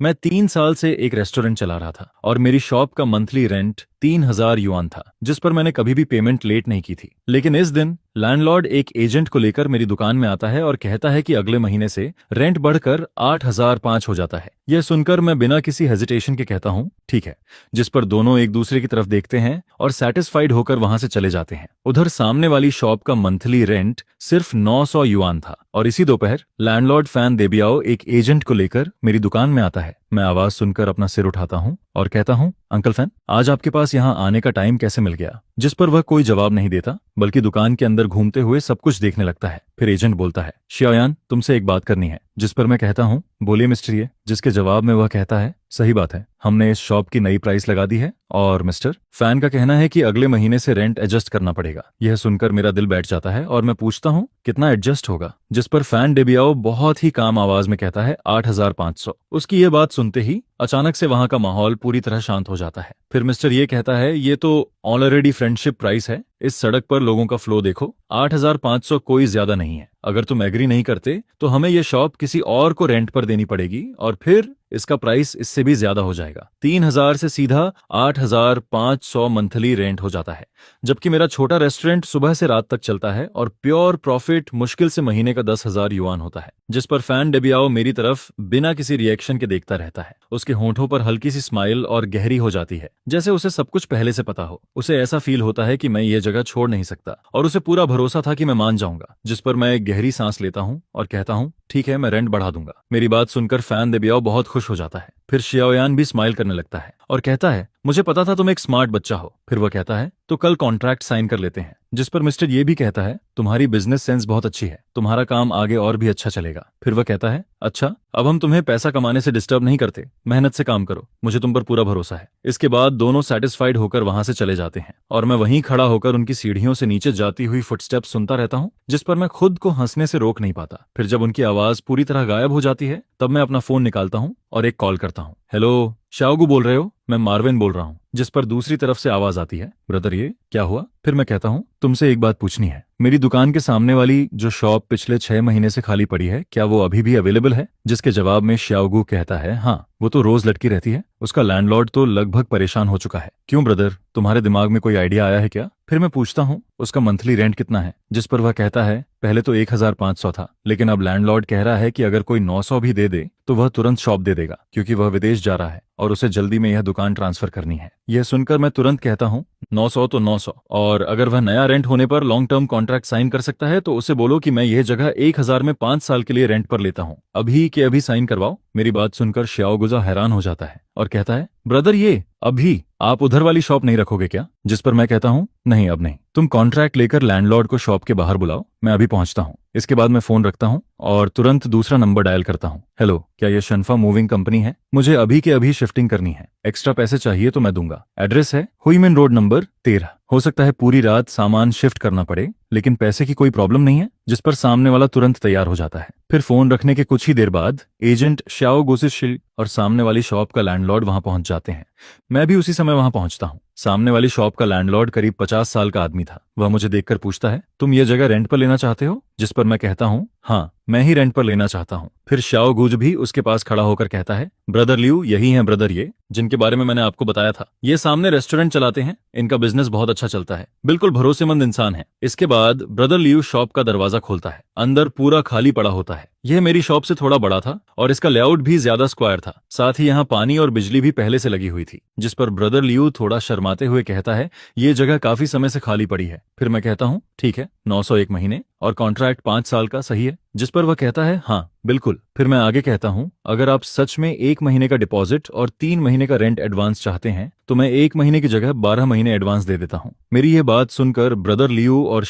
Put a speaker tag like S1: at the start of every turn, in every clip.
S1: मैं 3 साल से एक रेस्टोरेंट चला रहा था और मेरी शॉप का मंथली रेंट 3,000 युआन था, जिस पर मैंने कभी भी पेमेंट लेट नहीं की थी। लेकिन इस दिन लैंडलॉर्ड एक एजेंट को लेकर मेरी दुकान में आता है और कहता है कि अगले महीने से रेंट बढ़कर 8,005 हो जाता है। यह सुनकर मैं बिना किसी हेजिटेशन के कहता हूँ ठीक है, जिस पर दोनों एक दूसरे की तरफ देखते हैं और सेटिस्फाइड होकर वहां से चले जाते हैं। उधर सामने वाली शॉप का मंथली रेंट सिर्फ 900 युआन था और इसी दोपहर लैंडलॉर्ड फैन देबियाओ एक एजेंट को लेकर मेरी दुकान में आता है। मैं आवाज सुनकर अपना सिर उठाता हूँ और कहता हूँ, अंकल फैन, आज आपके पास यहाँ आने का टाइम कैसे मिल गया? जिस पर वह कोई जवाब नहीं देता, बल्कि दुकान के अंदर घूमते हुए सब कुछ देखने लगता है। फिर एजेंट बोलता है, शियायान, तुमसे एक बात करनी है। जिस पर मैं कहता हूँ, बोलिए मिस्टर ये। जिसके जवाब में वह कहता है, सही बात है, हमने इस शॉप की नई प्राइस लगा दी है और मिस्टर फैन का कहना है कि अगले महीने से रेंट एडजस्ट करना पड़ेगा। यह सुनकर मेरा दिल बैठ जाता है और मैं पूछता हूँ, कितना एडजस्ट होगा? जिस पर फैन डेबियाओ बहुत ही काम आवाज में कहता है, 8,500। उसकी यह बात सुनते ही अचानक से वहां का माहौल पूरी तरह शांत हो जाता है। फिर मिस्टर ये कहता है, ये तो ऑलरेडी फ्रेंडशिप प्राइस है। इस सड़क पर लोगों का फ्लो देखो, 8,500 कोई ज्यादा नहीं है। अगर तुम एग्री नहीं करते तो हमें यह शॉप किसी और को रेंट पर देनी पड़ेगी और फिर इसका प्राइस इससे भी ज्यादा हो जाएगा। 3,000 से सीधा 8,500 मंथली रेंट हो जाता है, जबकि मेरा छोटा रेस्टोरेंट सुबह से रात तक चलता है और प्योर प्रॉफिट मुश्किल से महीने का 10,000 युआन होता है। जिस पर फैन डेबियाओ मेरी तरफ बिना किसी रिएक्शन के देखता रहता है। उसके होंठों पर हल्की सी स्माइल और गहरी हो जाती है, जैसे उसे सब कुछ पहले से पता हो। उसे ऐसा फील होता है कि मैं ये जगह छोड़ नहीं सकता और उसे पूरा भरोसा था कि मैं मान जाऊंगा। जिस पर मैं एक गहरी सांस लेता हूँ और कहता हूँ, ठीक है, मैं रेंट बढ़ा दूंगा। मेरी बात सुनकर फैन देबियाओ बहुत खुश हो जाता है। फिर शियाओयान भी स्माइल करने लगता है और कहता है, मुझे पता था तुम एक स्मार्ट बच्चा हो। फिर वह कहता है, तो कल कॉन्ट्रैक्ट साइन कर लेते हैं। जिस पर मिस्टर ये भी कहता है, तुम्हारी बिजनेस सेंस बहुत अच्छी है, तुम्हारा काम आगे और भी अच्छा चलेगा। फिर वह कहता है, अच्छा, अब हम तुम्हें पैसा कमाने से डिस्टर्ब नहीं करते, मेहनत से काम करो, मुझे तुम पर पूरा भरोसा है। इसके बाद दोनों सेटिस्फाइड होकर वहां से चले जाते हैं और मैं वहीं खड़ा होकर उनकी सीढ़ियों से नीचे जाती हुई फुटस्टेप्स सुनता रहता हूँ, जिस पर मैं खुद को हंसने से रोक नहीं पाता। फिर जब उनकी आवाज पूरी तरह गायब हो जाती है, तब मैं अपना फोन निकालता हूँ और एक कॉल करता हूँ। हेलो, शाओगू बोल रहे हो? मैं मार्विन बोल रहा हूँ। जिस पर दूसरी तरफ से आवाज आती है, ब्रदर ये क्या हुआ? फिर मैं कहता हूँ, तुमसे एक बात पूछनी है। मेरी दुकान के सामने वाली जो शॉप पिछले 6 महीने से खाली पड़ी है, क्या वो अभी भी अवेलेबल है? जिसके जवाब में शाओगू कहता है, हाँ, वो तो रोज लटकी रहती है। उसका लैंडलॉर्ड तो लगभग परेशान हो चुका है। क्यों ब्रदर, तुम्हारे दिमाग में कोई आइडिया आया है क्या? फिर मैं पूछता हूँ, उसका मंथली रेंट कितना है? जिस पर वह कहता है, पहले तो 1,500 था, लेकिन अब लैंडलॉर्ड कह रहा है कि अगर कोई 900 भी दे दे तो वह तुरंत शॉप दे देगा, क्योंकि वह विदेश जा रहा है और उसे जल्दी में यह दुकान ट्रांसफर करनी है। यह सुनकर मैं तुरंत कहता हूँ, 900 तो 900, और अगर वह नया रेंट होने पर लॉन्ग टर्म कॉन्ट्रैक्ट साइन कर सकता है तो उसे बोलो कि मैं यह जगह 1,000 में 5 साल के लिए रेंट पर लेता हूँ। अभी के अभी साइन करवाओ। मेरी बात सुनकर शाओगुजा हैरान हो जाता है और कहता है, ब्रदर ये अभी आप उधर वाली शॉप नहीं रखोगे क्या? जिस पर मैं कहता हूँ, नहीं, अब नहीं। तुम कॉन्ट्रैक्ट लेकर लैंडलॉर्ड को शॉप के बाहर बुलाओ, मैं अभी पहुंचता हूँ। इसके बाद मैं फोन रखता हूँ और तुरंत दूसरा नंबर डायल करता हूँ। हेलो, क्या यह शनफा मूविंग कंपनी है? मुझे अभी के अभी शिफ्टिंग करनी है, एक्स्ट्रा पैसे चाहिए तो मैं दूंगा। एड्रेस है हुईमेन रोड नंबर 13। हो सकता है पूरी रात सामान शिफ्ट करना पड़े, लेकिन पैसे की कोई प्रॉब्लम नहीं है। जिस पर सामने वाला तुरंत तैयार हो जाता है। फिर फोन रखने के कुछ ही देर बाद एजेंट शाओ गोसिशिल और सामने वाली शॉप का लैंडलॉर्ड वहां पहुंच जाते हैं। मैं भी उसी समय वहां पहुंचता हूं। सामने वाली शॉप का लैंडलॉर्ड करीब 50 साल का आदमी था। वह मुझे देखकर पूछता है, तुम ये जगह रेंट पर लेना चाहते हो? जिस पर मैं कहता हूँ, हाँ, मैं ही रेंट पर लेना चाहता हूँ। फिर शाओ गुज भी उसके पास खड़ा होकर कहता है, ब्रदर लियू यही हैं ब्रदर ये, जिनके बारे में मैंने आपको बताया था। ये सामने रेस्टोरेंट चलाते हैं, इनका बिजनेस बहुत अच्छा चलता है, बिल्कुल भरोसेमंद इंसान है। इसके बाद ब्रदर लियू शॉप का दरवाजा खोलता है। अंदर पूरा खाली पड़ा होता है। यह मेरी शॉप से थोड़ा बड़ा था और इसका लेआउट भी ज्यादा स्क्वायर था। साथ ही यहाँ पानी और बिजली भी पहले से लगी हुई थी। जिस पर ब्रदर लियू थोड़ा शर्माते हुए कहता है, ये जगह काफी समय से खाली पड़ी है। फिर मैं कहता हूँ, ठीक है, 901 महीने और कॉन्ट्रैक्ट 5 साल का, सही है? जिस पर वह कहता है, हाँ बिल्कुल। फिर मैं आगे कहता हूँ, अगर आप सच में 1 महीने का डिपॉजिट और 3 महीने का रेंट एडवांस चाहते हैं तो मैं 1 महीने की जगह 12 महीने एडवांस दे देता हूँ। मेरी यह बात सुनकर ब्रदर लियू और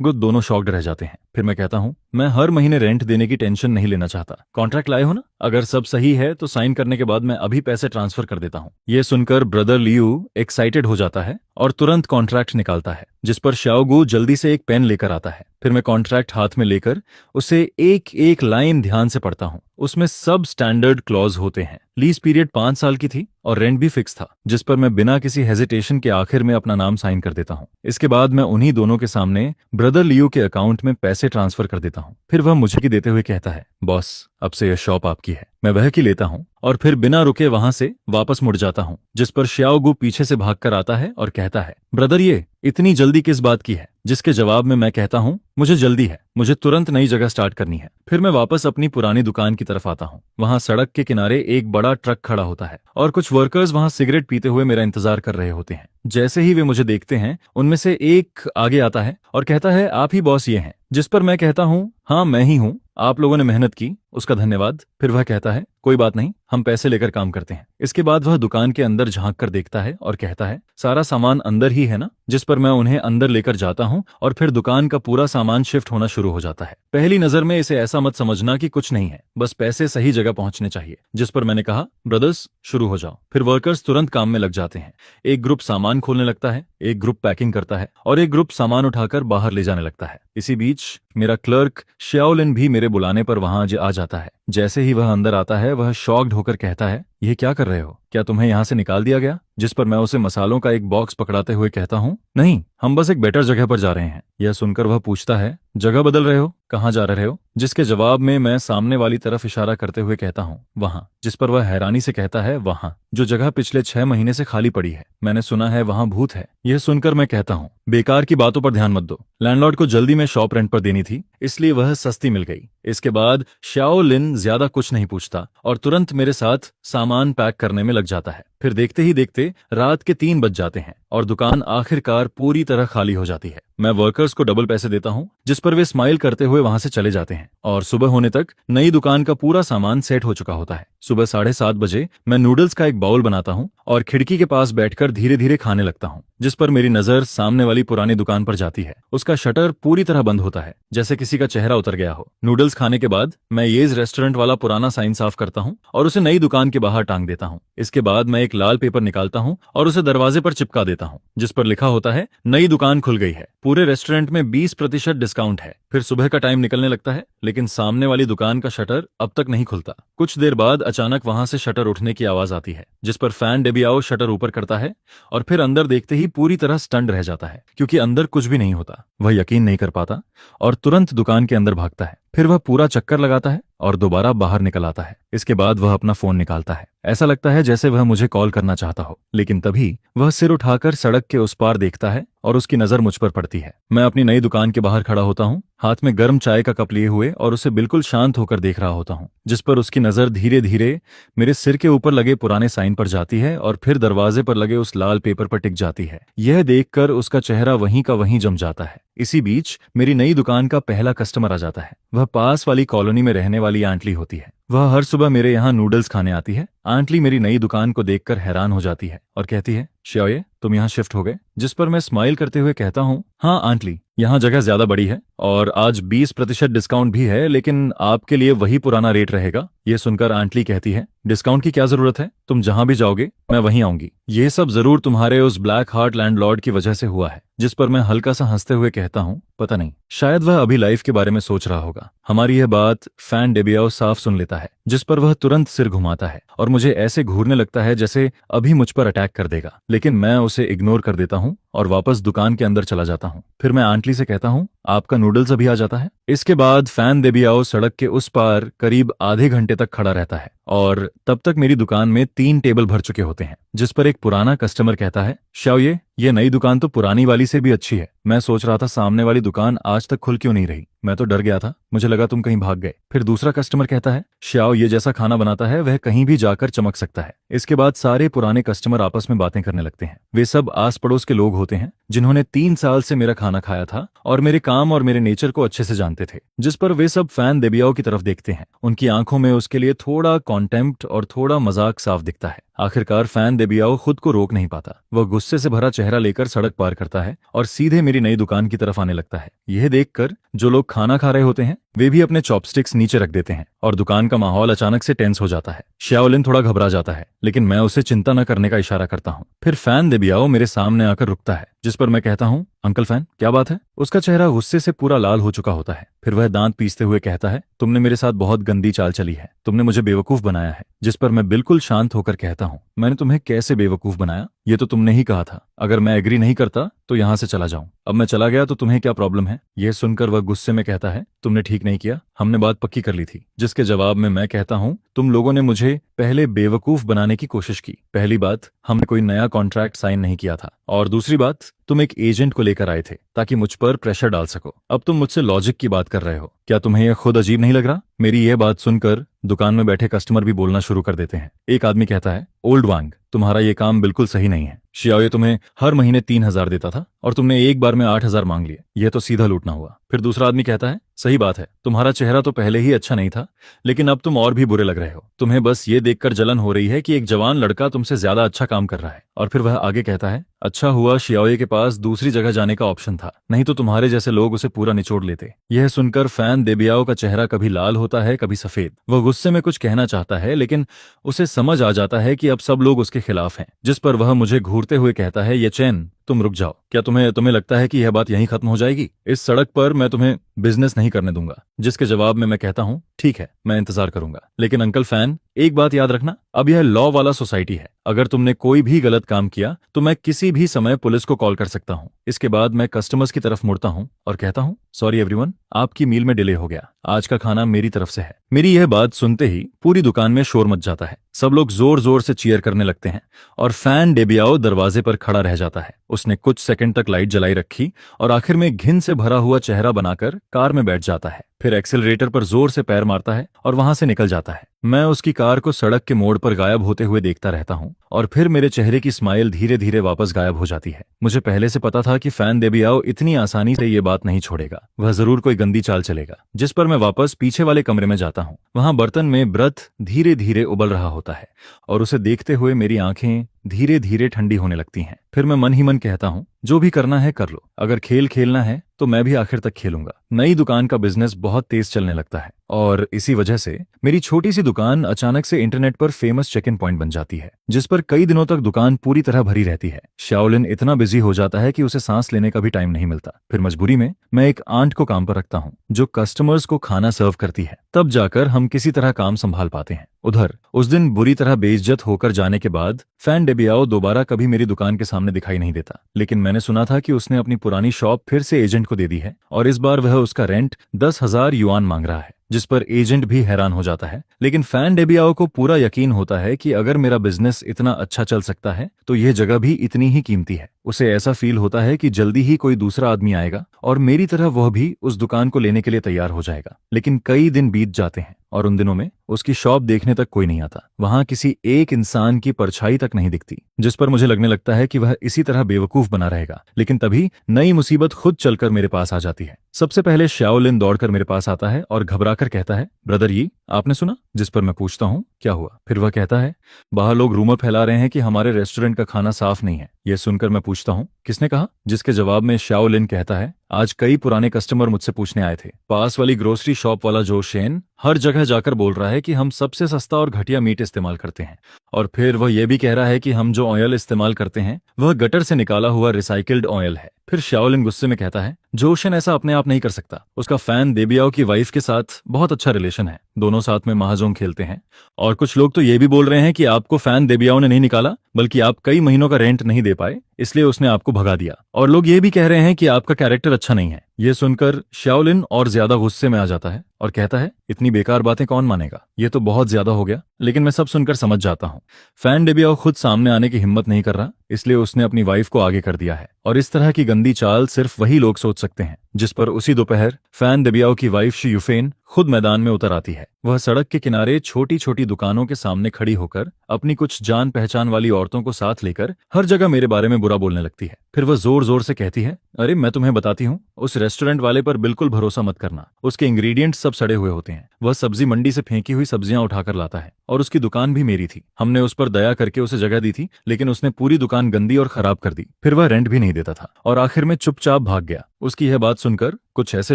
S1: गुड दोनों शॉक्ड रह जाते हैं। फिर मैं कहता हूँ, मैं हर महीने रेंट देने की टेंशन नहीं लेना चाहता। कॉन्ट्रैक्ट लाए हो ना? अगर सब सही है तो साइन करने के बाद मैं अभी पैसे ट्रांसफर कर देता हूँ। ये सुनकर ब्रदर लियू एक्साइटेड हो जाता है और तुरंत कॉन्ट्रैक्ट निकालता है। जिस पर शाओगू जल्दी से एक पेन लेकर आता है। फिर मैं कॉन्ट्रैक्ट हाथ में लेकर उसे एक एक लाइन ध्यान से पढ़ता हूँ। उसमें सब स्टैंडर्ड क्लॉज होते हैं। लीज पीरियड 5 साल की थी और रेंट भी फिक्स था, जिस पर मैं बिना किसी हेजिटेशन के आखिर में अपना नाम साइन कर देता हूँ। इसके बाद मैं उन्हीं दोनों के सामने ब्रदर लियो के अकाउंट में पैसे ट्रांसफर कर देता हूँ। फिर वह मुझे की देते हुए कहता है, बॉस अब से यह शॉप आपकी है। मैं वह की लेता हूँ और फिर बिना रुके वहां से वापस मुड़ जाता हूँ, जिस पर श्याओगु पीछे से भागकर आता है और कहता है, ब्रदर ये इतनी जल्दी किस बात की है? जिसके जवाब में मैं कहता हूँ, मुझे जल्दी है, मुझे तुरंत नई जगह स्टार्ट करनी है। फिर मैं वापस अपनी पुरानी दुकान की तरफ आता हूँ। वहां सड़क के किनारे एक बड़ा ट्रक खड़ा होता है और कुछ वर्कर्स वहां सिगरेट पीते हुए मेरा इंतजार कर रहे होते हैं। जैसे ही वे मुझे देखते हैं, उनमें से एक आगे आता है और कहता है, आप ही बॉस ये हैं? जिस पर मैं कहता हूँ, हाँ मैं ही हूँ, आप लोगों ने मेहनत की, उसका धन्यवाद। फिर वह कहता है, कोई बात नहीं, हम पैसे लेकर काम करते हैं। इसके बाद वह दुकान के अंदर झांक कर देखता है और कहता है, सारा सामान अंदर ही है ना? जिस पर मैं उन्हें अंदर लेकर जाता हूँ और फिर दुकान का पूरा सामान शिफ्ट होना शुरू हो जाता है। पहली नजर में इसे ऐसा मत समझना कि कुछ नहीं है, बस पैसे सही जगह पहुंचने चाहिए। जिस पर मैंने कहा, ब्रदर्स शुरू हो जाओ। फिर वर्कर्स तुरंत काम में लग जाते हैं। एक ग्रुप सामान खोलने लगता है, एक ग्रुप पैकिंग करता है और एक ग्रुप सामान उठाकर बाहर ले जाने लगता है। इसी बीच मेरा क्लर्क श्याओलिन भी मेरे बुलाने पर वहां आ जाता है। जैसे ही वह अंदर आता है, वह शॉक्ड होकर कहता है, ये क्या कर रहे हो? क्या तुम्हें यहाँ से निकाल दिया गया? जिस पर मैं उसे मसालों का एक बॉक्स पकड़ाते हुए कहता हूँ, नहीं, हम बस एक बेटर जगह पर जा रहे हैं। यह सुनकर वह पूछता है, जगह बदल रहे हो? कहाँ जा रहे हो? जिसके जवाब में मैं सामने वाली तरफ इशारा करते हुए कहता हूँ, वहां। जिस पर वह हैरानी से कहता है, वहां जो जगह पिछले 6 महीने से खाली पड़ी है। मैंने सुना है वहां भूत है। यह सुनकर मैं कहता हूँ, बेकार की बातों पर ध्यान मत दो। लैंडलॉर्ड को जल्दी में शॉप रेंट पर देनी थी, इसलिए वह सस्ती मिल गई। इसके बाद श्याओलिन ज्यादा कुछ नहीं पूछता और तुरंत मेरे साथ सामान पैक करने में लग जाता है। फिर देखते ही देखते रात के 3 बज जाते हैं और दुकान आखिरकार पूरी तरह खाली हो जाती है। मैं वर्कर्स को डबल पैसे देता हूँ, जिस पर वे स्माइल करते हुए वहां से चले जाते हैं और सुबह होने तक नई दुकान का पूरा सामान सेट हो चुका होता है। सुबह 7:30 बजे मैं नूडल्स का एक बाउल बनाता हूँ और खिड़की के पास बैठकर धीरे धीरे खाने लगता हूँ। जिस पर मेरी नजर सामने वाली पुरानी दुकान पर जाती है। उसका शटर पूरी तरह बंद होता है, जैसे किसी का चेहरा उतर गया हो। नूडल्स खाने के बाद मैं येज रेस्टोरेंट वाला पुराना साइन साफ करता हूँ और उसे नई दुकान के बाहर टांग देता हूँ। इसके बाद मैं एक लाल पेपर निकालता हूँ और उसे दरवाजे पर चिपका देता हूँ, जिस पर लिखा होता है, नई दुकान खुल गई है, पूरे रेस्टोरेंट में 20% डिस्काउंट है। फिर सुबह का टाइम निकलने लगता है, लेकिन सामने वाली दुकान का शटर अब तक नहीं खुलता। कुछ देर बाद अचानक वहां से शटर उठने की आवाज आती है, जिस पर फैन डेबियाओ शटर ऊपर करता है और फिर अंदर देखते ही पूरी तरह स्टंड रह जाता है, क्योंकि अंदर कुछ भी नहीं होता। वह यकीन नहीं कर पाता और तुरंत दुकान के अंदर भागता है। फिर वह पूरा चक्कर लगाता है और दोबारा बाहर निकल आता है। इसके बाद वह अपना फोन निकालता है। ऐसा लगता है जैसे वह मुझे कॉल करना चाहता हो, लेकिन तभी वह सिर उठाकर सड़क के उस पार देखता है और उसकी नजर मुझ पर पड़ती है। मैं अपनी नई दुकान के बाहर खड़ा होता हूँ, हाथ में गर्म चाय का कप लिए हुए, और उसे बिल्कुल शांत होकर देख रहा होता हूँ। जिस पर उसकी नजर धीरे धीरे मेरे सिर के ऊपर लगे पुराने साइन पर जाती है और फिर दरवाजे पर लगे उस लाल पेपर पर टिक जाती है। यह देखकर उसका चेहरा वहीं का वहीं जम जाता है। इसी बीच मेरी नई दुकान का पहला कस्टमर आ जाता है। वह पास वाली कॉलोनी में रहने वाली आंटली होती है। वह हर सुबह मेरे यहाँ नूडल्स खाने आती है। आंटली मेरी नई दुकान को देखकर हैरान हो जाती है और कहती है, श्योये, तुम यहाँ शिफ्ट हो गए? जिस पर मैं स्माइल करते हुए कहता हूँ, हाँ आंटली, यहाँ जगह ज्यादा बड़ी है और आज 20% डिस्काउंट भी है, लेकिन आपके लिए वही पुराना रेट रहेगा। ये सुनकर आंटली कहती है, डिस्काउंट की क्या जरूरत है? तुम जहां भी जाओगे मैं वहीं आऊंगी। ये सब जरूर तुम्हारे उस ब्लैक हार्ट लैंडलॉर्ड की वजह से हुआ है। जिस पर मैं हल्का सा हंसते हुए कहता हूँ, पता नहीं, शायद वह अभी लाइफ के बारे में सोच रहा होगा। हमारी यह बात फैन डेबियाओ साफ सुन लेता है, जिस पर वह तुरंत सिर घुमाता है और मुझे ऐसे घूरने लगता है जैसे अभी मुझ पर अटैक कर देगा, लेकिन मैं उसे इग्नोर कर देता हूँ और वापस दुकान के अंदर चला जाता हूँ। फिर मैं आंटली से कहता हूँ, आपका नूडल्स अभी आ जाता है? इसके बाद फैन डेबियाओ सड़क के उस पार करीब आधे घंटे तक खड़ा रहता है और तब तक मेरी दुकान में 3 टेबल भर चुके होते हैं। जिस पर एक पुराना कस्टमर कहता है, श्याओये, ये नई दुकान तो पुरानी वाली से भी अच्छी है। मैं सोच रहा था सामने वाली दुकान आज तक खुल क्यों नहीं रही। मैं तो डर गया था, मुझे लगा तुम कहीं भाग गए। फिर दूसरा कस्टमर कहता है, श्याओ ये जैसा खाना बनाता है वह कहीं भी जाकर चमक सकता है। इसके बाद सारे पुराने कस्टमर आपस में बातें करने लगते हैं। वे सब आस पड़ोस के लोग होते हैं जिन्होंने 3 साल से मेरा खाना खाया था और मेरे काम और मेरे नेचर को अच्छे से जानते थे। जिस पर वे सब फैन डेबियाओ की तरफ देखते हैं। उनकी आंखों में उसके लिए थोड़ा कॉन्टेम्प्ट और थोड़ा मजाक साफ दिखता है। आखिरकार फैन डेबियाओ खुद को रोक नहीं पाता। वह गुस्से से भरा चेहरा लेकर सड़क पार करता है और सीधे मेरी नई दुकान की तरफ आने लगता है। यह देखकर जो लोग खाना खा रहे होते हैं वे भी अपने चॉपस्टिक्स नीचे रख देते हैं और दुकान का माहौल अचानक से टेंस हो जाता है। श्याओलिन थोड़ा घबरा जाता है, लेकिन मैं उसे चिंता न करने का इशारा करता हूँ। फिर फैन डेबियाओ मेरे सामने आकर रुकता है, जिस पर मैं कहता हूँ, अंकल फैन, क्या बात है? उसका चेहरा गुस्से से पूरा लाल हो चुका होता है। फिर वह दांत पीसते हुए कहता है, तुमने मेरे साथ बहुत गंदी चाल चली है, तुमने मुझे बेवकूफ बनाया है। जिस पर मैं बिल्कुल शांत होकर कहता हूँ, मैंने तुम्हें कैसे बेवकूफ बनाया? ये तो तुमने ही कहा था, अगर मैं एग्री नहीं करता तो यहाँ से चला जाऊं। अब मैं चला गया तो तुम्हें क्या प्रॉब्लम है? यह सुनकर वह गुस्से में कहता है, तुमने ठीक नहीं किया, हमने बात पक्की कर ली थी। जिसके जवाब में मैं कहता हूँ, तुम लोगों ने मुझे पहले बेवकूफ बनाने की कोशिश की। पहली बात, हमने कोई नया कॉन्ट्रैक्ट साइन नहीं किया था, और दूसरी बात, तुम एक एजेंट को लेकर आए थे ताकि मुझ पर प्रेशर डाल सको। अब तुम मुझसे लॉजिक की बात कर रहे हो, क्या तुम्हें यह खुद अजीब नहीं लग रहा? मेरी यह बात सुनकर दुकान में बैठे कस्टमर भी बोलना शुरू कर देते हैं। एक आदमी कहता है, ओल्ड वांग, तुम्हारा ये काम बिल्कुल सही नहीं है। शियाओ तुम्हें हर महीने 3,000 देता था और तुमने एक बार में 8,000 मांग लिए, यह तो सीधा लूटना हुआ। फिर दूसरा आदमी कहता है, सही बात है, तुम्हारा चेहरा तो पहले ही अच्छा नहीं था, लेकिन अब तुम और भी बुरे लग रहे हो। तुम्हें बस ये देखकर जलन हो रही है कि एक जवान लड़का तुमसे ज्यादा अच्छा काम कर रहा है। और फिर वह आगे कहता है, अच्छा हुआ शियाओ के पास दूसरी जगह जाने का ऑप्शन था, नहीं तो तुम्हारे जैसे लोग उसे पूरा निचोड़ लेते। यह सुनकर फैन देबियाओ का चेहरा कभी लाल होता है, कभी सफेद। वह गुस्से में कुछ कहना चाहता है, लेकिन उसे समझ आ जाता है कि अब सब लोग उसके खिलाफ हैं। जिस पर वह मुझे घूरते हुए कहता है, ये चैन, तुम रुक जाओ। क्या तुम्हें लगता है कि यह बात यहीं खत्म हो जाएगी? इस सड़क पर मैं तुम्हें बिजनेस नहीं करने दूंगा। जिसके जवाब में मैं कहता हूँ, ठीक है, मैं इंतजार करूंगा, लेकिन अंकल फैन, एक बात याद रखना, अब यह लॉ वाला सोसाइटी है। अगर तुमने कोई भी गलत काम किया तो मैं किसी भी समय पुलिस को कॉल कर सकता हूँ। इसके बाद मैं कस्टमर्स की तरफ मुड़ता हूँ और कहता हूँ, सॉरी एवरीवन, आपकी मील में डिले हो गया, आज का खाना मेरी तरफ से है। मेरी यह बात सुनते ही पूरी दुकान में शोर मच जाता है। सब लोग जोर जोर से चीयर करने लगते हैं और फैन डेबियाओ दरवाजे पर खड़ा रह जाता है। उसने कुछ सेकंड तक लाइट जलाई रखी और आखिर में घिन से भरा हुआ चेहरा बनाकर कार में बैठ जाता है। फिर एक्सेलरेटर पर जोर से पैर मारता है और वहां से निकल जाता है। मैं उसकी कार को सड़क के मोड़ पर गायब होते हुए देखता रहता हूँ और फिर मेरे चेहरे की स्माइल धीरे धीरे वापस गायब हो जाती है। मुझे पहले से पता था कि फैन देबियाओ इतनी आसानी से ये बात नहीं छोड़ेगा, वह जरूर कोई गंदी चाल चलेगा। जिस पर मैं वापस पीछे वाले कमरे में जाता हूँ। वहां बर्तन में ब्रथ धीरे धीरे उबल रहा होता है और उसे देखते हुए मेरी आंखें धीरे धीरे ठंडी होने लगती हैं। फिर मैं मन ही मन कहता हूँ, जो भी करना है कर लो, अगर खेल खेलना है तो मैं भी आखिर तक खेलूंगा। नई दुकान का बिजनेस बहुत तेज चलने लगता है और इसी वजह से मेरी छोटी सी दुकान अचानक से इंटरनेट पर फेमस चेक इन पॉइंट बन जाती है, जिस पर कई दिनों तक दुकान पूरी तरह भरी रहती है। शाओलिन इतना बिजी हो जाता है कि उसे सांस लेने का भी टाइम नहीं मिलता। फिर मजबूरी में मैं एक आंट को काम पर रखता हूँ जो कस्टमर्स को खाना सर्व करती है, तब जाकर हम किसी तरह काम संभाल पाते हैं। उधर उस दिन बुरी तरह बेइज्जत होकर जाने के बाद फैन डेबियाओ दोबारा कभी मेरी दुकान के सामने दिखाई नहीं देता, लेकिन मैंने सुना था कि उसने अपनी पुरानी शॉप फिर से एजेंट को दे दी है और इस बार वह उसका रेंट 10,000 युआन मांग रहा है। जिस पर एजेंट भी हैरान हो जाता है, लेकिन फैन डेबियाओ को पूरा यकीन होता है कि अगर मेरा बिजनेस इतना अच्छा चल सकता है तो यह जगह भी इतनी ही कीमती है। उसे ऐसा फील होता है कि जल्दी ही कोई दूसरा आदमी आएगा और मेरी तरह वह भी उस दुकान को लेने के लिए तैयार हो जाएगा। लेकिन कई दिन बीत जाते हैं और उन दिनों में उसकी शॉप देखने तक कोई नहीं आता। वहां किसी एक इंसान की परछाई तक नहीं दिखती, जिस पर मुझे लगने लगता है कि वह इसी तरह बेवकूफ बना रहेगा। लेकिन तभी नई मुसीबत खुद चलकर मेरे पास आ जाती है। सबसे पहले शाओलिन दौड़कर मेरे पास आता है और घबराकर कहता है, ब्रदर ये आपने सुना? जिस पर मैं पूछता हूँ, क्या हुआ? फिर वह कहता है, बाहर लोग रूमर फैला रहे हैं कि हमारे रेस्टोरेंट का खाना साफ नहीं है। यह सुनकर मैं पूछता हूँ, किसने कहा? जिसके जवाब में शाओलिन कहता है, आज कई पुराने कस्टमर मुझसे पूछने आए थे। पास वाली ग्रोसरी शॉप वाला जो शेन हर जगह जाकर बोल रहा है कि हम सबसे सस्ता और घटिया मीट इस्तेमाल करते हैं, और फिर वह यह भी कह रहा है कि हम जो ऑयल इस्तेमाल करते हैं वह गटर से निकाला हुआ रिसाइकिल्ड ऑयल है। फिर शाओलिन गुस्से में कहता है, जोशन ऐसा अपने आप नहीं कर सकता। उसका फैन देबियाओ की वाइफ के साथ बहुत अच्छा रिलेशन है, दोनों साथ में महाजोंग खेलते हैं। और कुछ लोग तो ये भी बोल रहे हैं कि आपको फैन देबियाओ ने नहीं निकाला, बल्कि आप कई महीनों का रेंट नहीं दे पाए, इसलिए उसने आपको भगा दिया। और लोग ये भी कह रहे हैं कि आपका कैरेक्टर अच्छा नहीं है। ये सुनकर शाओलिन और ज्यादा गुस्से में आ जाता है और कहता है, इतनी बेकार बातें कौन मानेगा, ये तो बहुत ज्यादा हो गया। लेकिन मैं सब सुनकर समझ जाता हूँ, फैन डेबियाओ खुद सामने आने की हिम्मत नहीं कर रहा, इसलिए उसने अपनी वाइफ को आगे कर दिया है। और इस तरह की गंदी चाल सिर्फ वही लोग सोच सकते हैं। जिस पर उसी दोपहर फैन डेबियाओ की वाइफ शी यूफेन खुद मैदान में उतर आती है। वह सड़क के किनारे छोटी छोटी दुकानों के सामने खड़ी होकर अपनी कुछ जान पहचान वाली औरतों को साथ लेकर हर जगह मेरे बारे में बुरा बोलने लगती है। फिर वह जोर जोर से कहती है, अरे मैं तुम्हें बताती हूँ, उस रेस्टोरेंट वाले पर बिल्कुल भरोसा मत करना। उसके इंग्रेडिएंट्स सब सड़े हुए होते हैं। वह सब्जी मंडी से फेंकी हुई सब्जियां उठाकर लाता है और उसकी दुकान भी मेरी थी। हमने उस पर दया करके उसे जगह दी थी, लेकिन उसने पूरी दुकान गंदी और खराब कर दी। फिर वह रेंट भी नहीं देता था और आखिर में चुपचाप भाग गया। उसकी यह बात सुनकर कुछ ऐसे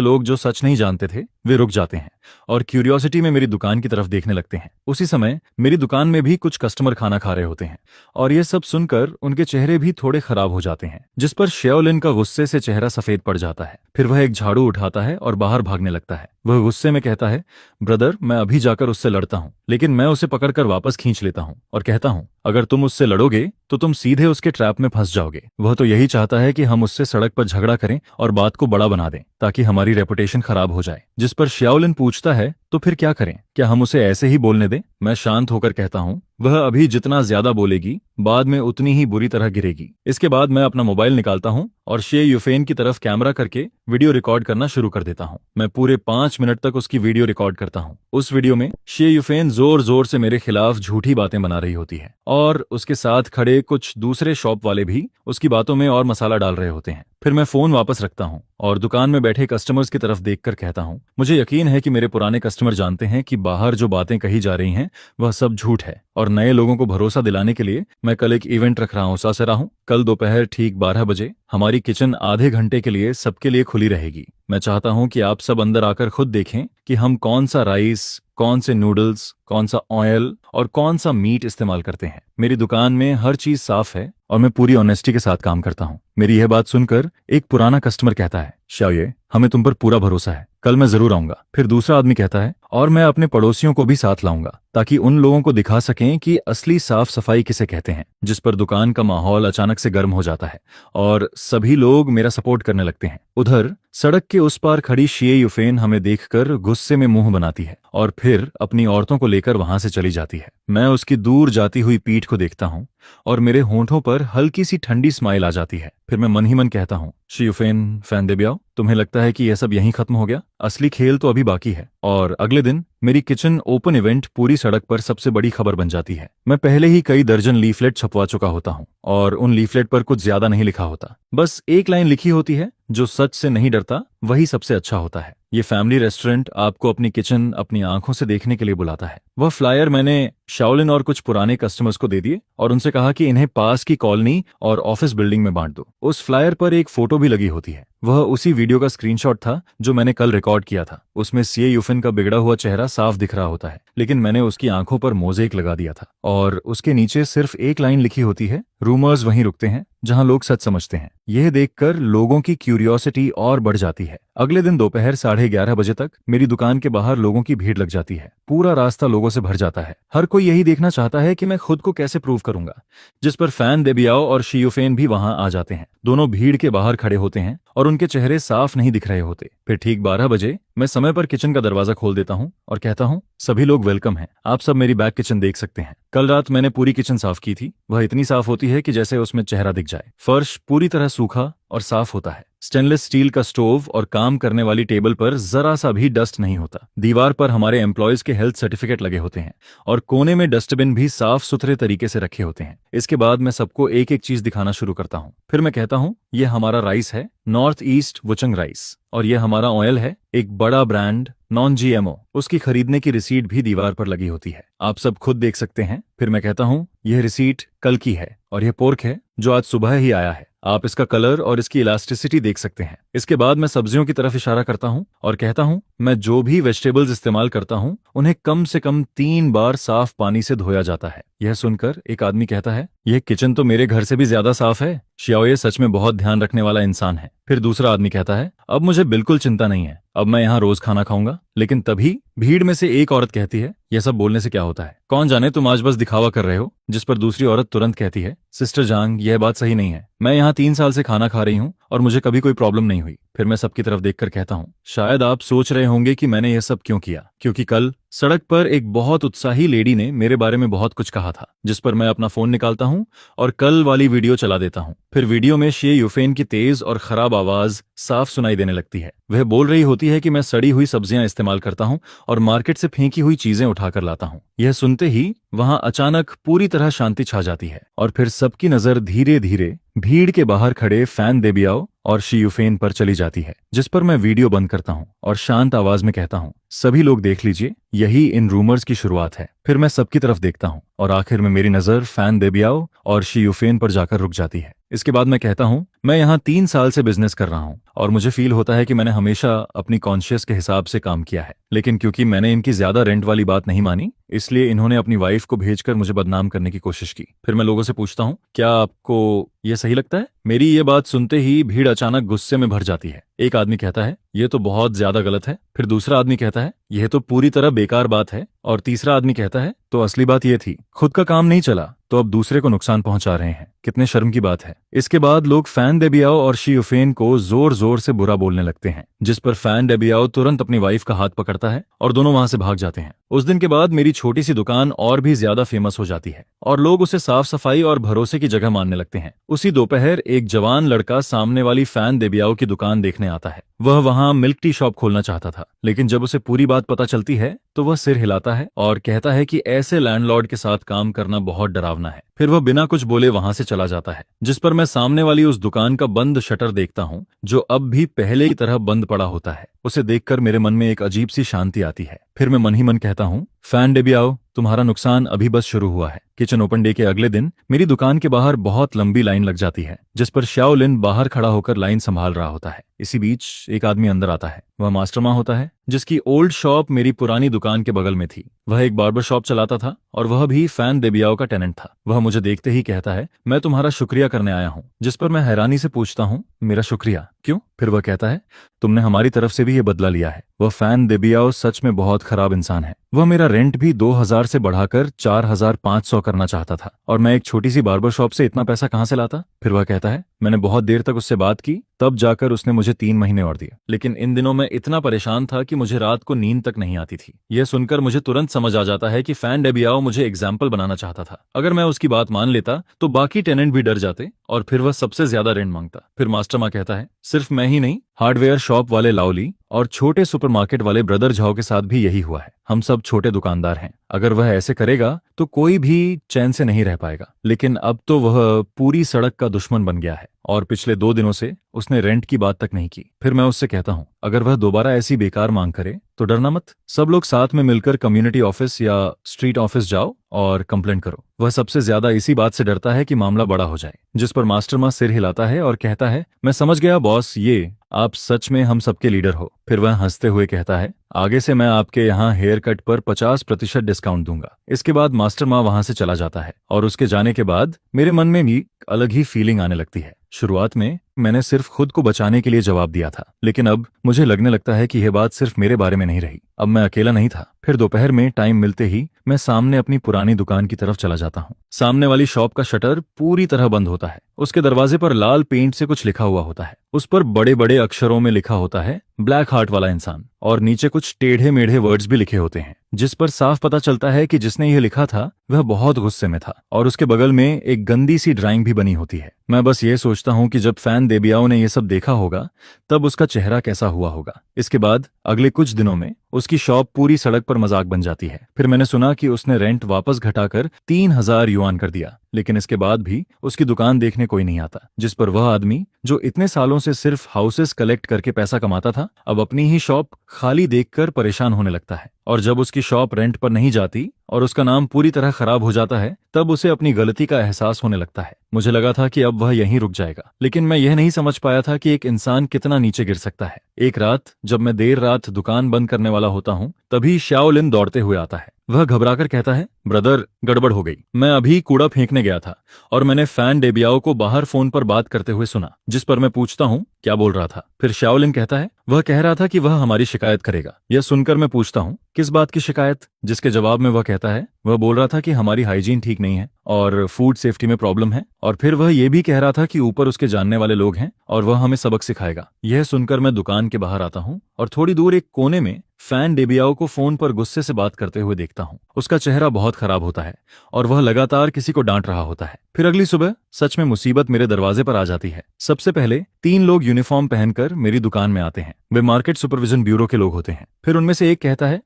S1: लोग जो सच नहीं जानते थे वे रुक जाते हैं और क्यूरियोसिटी में मेरी दुकान की तरफ देखने लगते हैं। उसी समय मेरी दुकान में भी कुछ कस्टमर खाना खा रहे होते हैं और यह सब सुनकर उनके चेहरे भी थोड़े खराब हो जाते हैं, जिस पर श्याओलिन का गुस्से से चेहरा सफेद पड़ जाता है। फिर वह एक झाड़ू उठाता है और बाहर भागने लगता है। वह गुस्से में कहता है, ब्रदर, मैं अभी जाकर उससे लड़ता हूँ। लेकिन मैं उसे पकड़कर वापस खींच लेता हूँ और कहता हूँ, अगर तुम उससे लड़ोगे तो तुम सीधे उसके ट्रैप में फंस जाओगे। वह तो यही चाहता है कि हम उससे सड़क पर झगड़ा करें और बात को बड़ा बना दें ताकि हमारी रेपुटेशन खराब हो जाए। जिस पर श्याओलिन पूछता है, तो फिर क्या करें, क्या हम उसे ऐसे ही बोलने दें? मैं शांत होकर कहता हूँ, वह अभी जितना ज्यादा बोलेगी बाद में उतनी ही बुरी तरह गिरेगी। इसके बाद मैं अपना मोबाइल निकालता हूँ और शे युफेन की तरफ कैमरा करके वीडियो रिकॉर्ड करना शुरू कर देता हूँ। मैं पूरे 5 मिनट तक उसकी वीडियो रिकॉर्ड करता हूँ। उस वीडियो में शे युफेन जोर जोर से मेरे खिलाफ झूठी बातें बना रही होती है और उसके साथ खड़े कुछ दूसरे शॉप वाले भी उसकी बातों में और मसाला डाल रहे होते हैं। फिर मैं फोन वापस रखता हूँ और दुकान में बैठे कस्टमर्स की तरफ देखकर कहता हूँ, मुझे यकीन है कि मेरे पुराने कस्टमर जानते हैं कि बाहर जो बातें कही जा रही हैं वह सब झूठ है और नए लोगों को भरोसा दिलाने के लिए मैं कल एक इवेंट रख रहा हूँ। सासरा हूँ। कल दोपहर ठीक 12 बजे हमारी किचन आधे घंटे के लिए सबके लिए खुली रहेगी। मैं चाहता हूँ कि आप सब अंदर आकर खुद देखें कि हम कौन सा राइस, कौन से नूडल्स, कौन सा ऑयल और कौन सा मीट इस्तेमाल करते हैं। मेरी दुकान में हर चीज साफ है और मैं पूरी ऑनेस्टी के साथ काम करता हूँ। मेरी यह बात सुनकर एक पुराना कस्टमर कहता है, शाओये, हमें तुम पर पूरा भरोसा है, कल मैं जरूर आऊंगा। फिर दूसरा आदमी कहता है, और मैं अपने पड़ोसियों को भी साथ लाऊंगा ताकि उन लोगों को दिखा सकें कि असली साफ सफाई किसे कहते हैं। जिस पर दुकान का माहौल अचानक से गर्म हो जाता है और सभी लोग मेरा सपोर्ट करने लगते हैं। उधर सड़क के उस पार खड़ी शे युफेन हमें देखकर गुस्से में मुंह बनाती है और फिर अपनी औरतों को लेकर वहां से चली जाती है। मैं उसकी दूर जाती हुई पीठ को देखता हूँ और मेरे होंठों पर हल्की सी ठंडी स्माइल आ जाती है। फिर मैं मन ही मन कहता हूँ, शे युफेन फैन देबियाओ, तुम्हें लगता है कि यह सब यहीं खत्म हो गया? असली खेल तो अभी बाकी है। और अगले दिन मेरी किचन ओपन इवेंट पूरी सड़क पर सबसे बड़ी खबर बन जाती है। मैं पहले ही कई दर्जन लीफलेट छपवा चुका होता हूँ और उन लीफलेट पर कुछ ज्यादा नहीं लिखा होता, बस एक लाइन लिखी होती है, जो सच से नहीं डरता वही सबसे अच्छा होता है। ये फैमिली रेस्टोरेंट आपको अपनी किचन अपनी आंखों से देखने के लिए बुलाता है। वह फ्लायर मैंने शाओलिन और कुछ पुराने कस्टमर्स को दे दिए और उनसे कहा कि इन्हें पास की कॉलोनी और ऑफिस बिल्डिंग में बांट दो। उस फ्लायर पर एक फोटो भी लगी होती है। वह उसी वीडियो का स्क्रीनशॉट था जो मैंने कल रिकॉर्ड किया था। उसमें शे युफेन का बिगड़ा हुआ चेहरा साफ दिख रहा होता है, लेकिन मैंने उसकी आंखों पर मोज़ेक लगा दिया था और उसके नीचे सिर्फ एक लाइन लिखी होती है, रूमर्स वहीं रुकते हैं जहां लोग सच समझते हैं। यह देखकर लोगों की क्यूरियोसिटी और बढ़ जाती है। अगले दिन दोपहर 11:30 बजे तक मेरी दुकान के बाहर लोगों की भीड़ लग जाती है। पूरा रास्ता लोगों से भर जाता है। हर कोई यही देखना चाहता है कि मैं खुद को कैसे प्रूव करूंगा। जिस पर फैन देबियाओ और शे युफेन भी वहां आ जाते हैं। दोनों भीड़ के बाहर खड़े होते हैं और उनके चेहरे साफ नहीं दिख रहे होते। फिर ठीक 12 बजे मैं समय पर किचन का दरवाजा खोल देता हूँ और कहता हूँ, सभी लोग वेलकम हैं, आप सब मेरी बैक किचन देख सकते हैं। कल रात मैंने पूरी किचन साफ की थी। वह इतनी साफ होती है कि जैसे उसमें चेहरा दिख जाए। फर्श पूरी तरह सूखा और साफ होता है। स्टेनलेस स्टील का स्टोव और काम करने वाली टेबल पर जरा सा भी डस्ट नहीं होता। दीवार पर हमारे एम्प्लॉयज के हेल्थ सर्टिफिकेट लगे होते हैं और कोने में डस्टबिन भी साफ सुथरे तरीके से रखे होते हैं। इसके बाद मैं सबको एक एक चीज दिखाना शुरू करता हूँ। फिर मैं कहता हूँ, यह हमारा राइस है, नॉर्थ ईस्ट वुचंग राइस, और यह हमारा ऑयल है, एक बड़ा ब्रांड नॉन जीएमओ। उसकी खरीदने की रिसीट भी दीवार पर लगी होती है, आप सब खुद देख सकते हैं। फिर मैं कहता हूँ, यह रिसीट कल की है और यह पोर्क है जो आज सुबह ही आया है। आप इसका कलर और इसकी इलास्टिसिटी देख सकते हैं। इसके बाद मैं सब्जियों की तरफ इशारा करता हूं और कहता हूं, मैं जो भी वेजिटेबल्स इस्तेमाल करता हूं उन्हें कम से कम 3 बार साफ पानी से धोया जाता है। यह सुनकर एक आदमी कहता है, यह किचन तो मेरे घर से भी ज्यादा साफ है। शाओये सच में बहुत ध्यान रखने वाला इंसान है। फिर दूसरा आदमी कहता है, अब मुझे बिल्कुल चिंता नहीं है, अब मैं यहाँ रोज खाना खाऊंगा। लेकिन तभी भीड़ में से एक औरत कहती है, यह सब बोलने से क्या होता है, कौन जाने तुम आज बस दिखावा कर रहे हो। जिस पर दूसरी औरत तुरंत कहती है, सिस्टर जांग, यह बात सही नहीं है, मैं यहाँ 3 साल से खाना खा रही हूँ और मुझे कभी कोई प्रॉब्लम नहीं हुई। फिर मैं सबकी तरफ देखकर कहता हूँ, शायद आप सोच रहे होंगे कि मैंने यह सब क्यों किया, क्योंकि कल सड़क पर एक बहुत उत्साही लेडी ने मेरे बारे में बहुत कुछ कहा था। जिस पर मैं अपना फोन निकालता हूँ और कल वाली वीडियो चला देता हूँ। फिर वीडियो में शे युफेन की तेज और खराब आवाज साफ सुनाई देने लगती है। वह बोल रही होती है कि मैं सड़ी हुई सब्जियां इस्तेमाल करता हूँ और मार्केट से फेंकी हुई चीजें उठाकर लाता हूँ। यह सुनते ही वहां अचानक पूरी तरह शांति छा जाती है और फिर सबकी नजर धीरे धीरे भीड़ के बाहर खड़े फैन देबियाओ और शे युफेन पर चली जाती है। जिस पर मैं वीडियो बंद करता हूँ और शांत आवाज में कहता हूँ, सभी लोग देख लीजिए, यही इन रूमर्स की शुरुआत है। फिर मैं सबकी तरफ देखता हूँ और आखिर में मेरी नजर फैन देबियाओ और शे युफेन पर जाकर रुक जाती है। इसके बाद मैं कहता हूँ, मैं यहाँ 3 साल से बिजनेस कर रहा हूँ और मुझे फील होता है कि मैंने हमेशा अपनी कॉन्शियस के हिसाब से काम किया है, लेकिन क्योंकि मैंने इनकी ज्यादा रेंट वाली बात नहीं मानी, इसलिए इन्होंने अपनी वाइफ को भेजकर मुझे बदनाम करने की कोशिश की। फिर मैं लोगों से पूछता हूँ, क्या आपको ये सही लगता है? मेरी ये बात सुनते ही भीड़ अचानक गुस्से में भर जाती है। एक आदमी कहता है, ये तो बहुत ज्यादा गलत है। फिर दूसरा आदमी कहता है, यह तो पूरी तरह बेकार बात है। और तीसरा आदमी कहता है, तो असली बात यह थी, खुद का काम नहीं चला तो अब दूसरे को नुकसान पहुंचा रहे हैं। कितने शर्म की बात है। इसके बाद लोग फैन डेबियाओ और शी युफेन को जोर जोर से बुरा बोलने लगते हैं, जिस पर फैन डेबियाओ तुरंत अपनी वाइफ का हाथ पकड़ता है और दोनों वहां से भाग जाते हैं। उस दिन के बाद मेरी छोटी सी दुकान और भी ज्यादा फेमस हो जाती है और लोग उसे साफ सफाई और भरोसे की जगह मानने लगते हैं। उसी दोपहर एक जवान लड़का सामने वाली फैन डेबियाओ की दुकान देखने आता है। वह वहां मिल्क टी शॉप खोलना चाहता था, लेकिन जब उसे पूरी बात पता चलती है तो वह सिर हिलाता है और कहता है कि ऐसे लैंडलॉर्ड के साथ काम करना बहुत डरावना है। फिर वह बिना कुछ बोले वहां से चला जाता है, जिस पर मैं सामने वाली उस दुकान का बंद शटर देखता हूँ, जो अब भी पहले की तरह बंद पड़ा होता है। उसे देखकर मेरे मन में एक अजीब सी शांति आती है। फिर मैं मन ही मन कहता हूँ, फैन डेबियाओ, तुम्हारा नुकसान अभी बस शुरू हुआ है। किचन ओपन डे के अगले दिन मेरी दुकान के बाहर बहुत लंबी लाइन लग जाती है, जिस पर शाओलिन बाहर खड़ा होकर लाइन संभाल रहा होता है। इसी बीच एक आदमी अंदर आता है। वह मास्टरमा होता है, जिसकी ओल्ड शॉप मेरी पुरानी दुकान के बगल में थी। वह एक बार्बर शॉप चलाता था और वह भी फैन डेबियाओ का टेनेंट था। वह मुझे देखते ही कहता है, मैं तुम्हारा शुक्रिया करने आया हूँ। जिस पर मैं हैरानी से पूछता हूँ, मेरा शुक्रिया क्यों? फिर वह कहता है, तुमने हमारी तरफ से भी ये बदला लिया है। वह फैन डेबियाओ सच में बहुत खराब इंसान है। वह मेरा रेंट भी 2000 से बढ़ाकर 4500 करना चाहता था और मैं एक छोटी सी बार्बर शॉप से इतना पैसा कहाँ से लाता? फिर वह कहता है, मैंने बहुत देर तक उससे बात की, तब जाकर उसने मुझे 3 महीने और दिए। लेकिन इन दिनों मैं इतना परेशान था कि मुझे रात को नींद तक नहीं आती थी। यह सुनकर मुझे तुरंत समझ आ जाता है कि फैन डेबियाओ मुझे एग्जाम्पल बनाना चाहता था। अगर मैं उसकी बात मान लेता तो बाकी टेनेंट भी डर जाते और फिर वह सबसे ज्यादा रेंट मांगता। फिर मास्टरमा कहता है, सिर्फ मैं ही नहीं, हार्डवेयर शॉप वाले लाओली और छोटे सुपरमार्केट वाले ब्रदर झाओ के साथ भी यही हुआ है। हम सब छोटे दुकानदार हैं। अगर वह ऐसे करेगा तो कोई भी चैन से नहीं रह पाएगा। लेकिन अब तो वह पूरी सड़क का दुश्मन बन गया है और पिछले 2 दिनों से उसने रेंट की बात तक नहीं की। फिर मैं उससे कहता हूँ, अगर वह दोबारा ऐसी बेकार मांग करे तो डरना मत। सब लोग साथ में मिलकर कम्युनिटी ऑफिस या स्ट्रीट ऑफिस जाओ और कंप्लेंट करो। वह सबसे ज्यादा इसी बात से डरता है कि मामला बड़ा हो जाए। जिस पर मास्टरमा सिर हिलाता है और कहता है, मैं समझ गया बॉस, ये आप सच में हम सबके लीडर हो। फिर वह हंसते हुए कहता है, आगे से मैं आपके यहाँ हेयर कट पर 50% डिस्काउंट दूंगा। इसके बाद मास्टरमा वहां से चला जाता है और उसके जाने के बाद मेरे मन में भी अलग ही फीलिंग आने लगती है। शुरुआत में मैंने सिर्फ खुद को बचाने के लिए जवाब दिया था, लेकिन अब मुझे लगने लगता है कि यह बात सिर्फ मेरे बारे में नहीं रही। अब मैं अकेला नहीं था। फिर दोपहर में टाइम मिलते ही मैं सामने अपनी पुरानी दुकान की तरफ चला जाता हूँ। सामने वाली शॉप का शटर पूरी तरह बंद होता है। उसके दरवाजे पर लाल पेंट से कुछ लिखा हुआ होता है। उस पर बड़े बड़े अक्षरों में लिखा होता है, ब्लैक हार्ट वाला इंसान, और नीचे कुछ टेढ़े मेढ़े वर्ड्स भी लिखे होते हैं, जिस पर साफ पता चलता है कि जिसने यह लिखा था वह बहुत गुस्से में था। और उसके बगल में एक गंदी सी ड्राइंग भी बनी होती है। मैं बस ये सोचता हूँ कि जब फैन डेबियाओ ने यह सब देखा होगा तब उसका चेहरा कैसा हुआ होगा। इसके बाद अगले कुछ दिनों में उसकी शॉप पूरी सड़क पर मजाक बन जाती है। फिर मैंने सुना कि उसने रेंट वापस घटाकर 3000 युआन कर दिया, लेकिन इसके बाद भी उसकी दुकान देखने कोई नहीं आता। जिस पर वह आदमी जो इतने सालों से सिर्फ हाउसेस कलेक्ट करके पैसा कमाता था, अब अपनी ही शॉप खाली देखकर परेशान होने लगता है। और जब उसकी शॉप रेंट पर नहीं जाती और उसका नाम पूरी तरह खराब हो जाता है, तब उसे अपनी गलती का एहसास होने लगता है। मुझे लगा था कि अब वह यहीं रुक जाएगा, लेकिन मैं यह नहीं समझ पाया था कि एक इंसान कितना नीचे गिर सकता है। एक रात जब मैं देर रात दुकान बंद करने वाला होता हूँ, तभी शाओलिन दौड़ते हुए आता है। वह घबराकर कहता है, ब्रदर, गड़बड़ हो गई। मैं अभी कूड़ा फेंकने गया था और मैंने फैन डेबियाओ को बाहर फोन पर बात करते हुए सुना। जिस पर मैं पूछता हूँ, क्या बोल रहा था? फिर शाओलिन कहता है, वह कह रहा था कि वह हमारी शिकायत करेगा। यह सुनकर मैं पूछता हूँ, किस बात की शिकायत? जिसके जवाब में वह कहता है, वह बोल रहा था कि हमारी हाइजीन ठीक नहीं है और फूड सेफ्टी में प्रॉब्लम है, और फिर वह ये भी कह रहा था कि ऊपर उसके जानने वाले लोग हैं और वह हमें सबक सिखाएगा। यह सुनकर मैं दुकान के बाहर आता हूँ और थोड़ी दूर एक कोने में फैन डेबियाओ को फोन पर गुस्से से बात करते हुए देखता हूँ। उसका चेहरा बहुत खराब होता है और वह लगातार किसी को डांट रहा होता है। फिर अगली सुबह सच में मुसीबत मेरे दरवाजे पर आ जाती है। सबसे पहले 3 लोग यूनिफॉर्म पहनकर मेरी दुकान में आते हैं। वे मार्केट सुपरविजन ब्यूरो के लोग होते हैं। फिर उनमें से एक कहता है,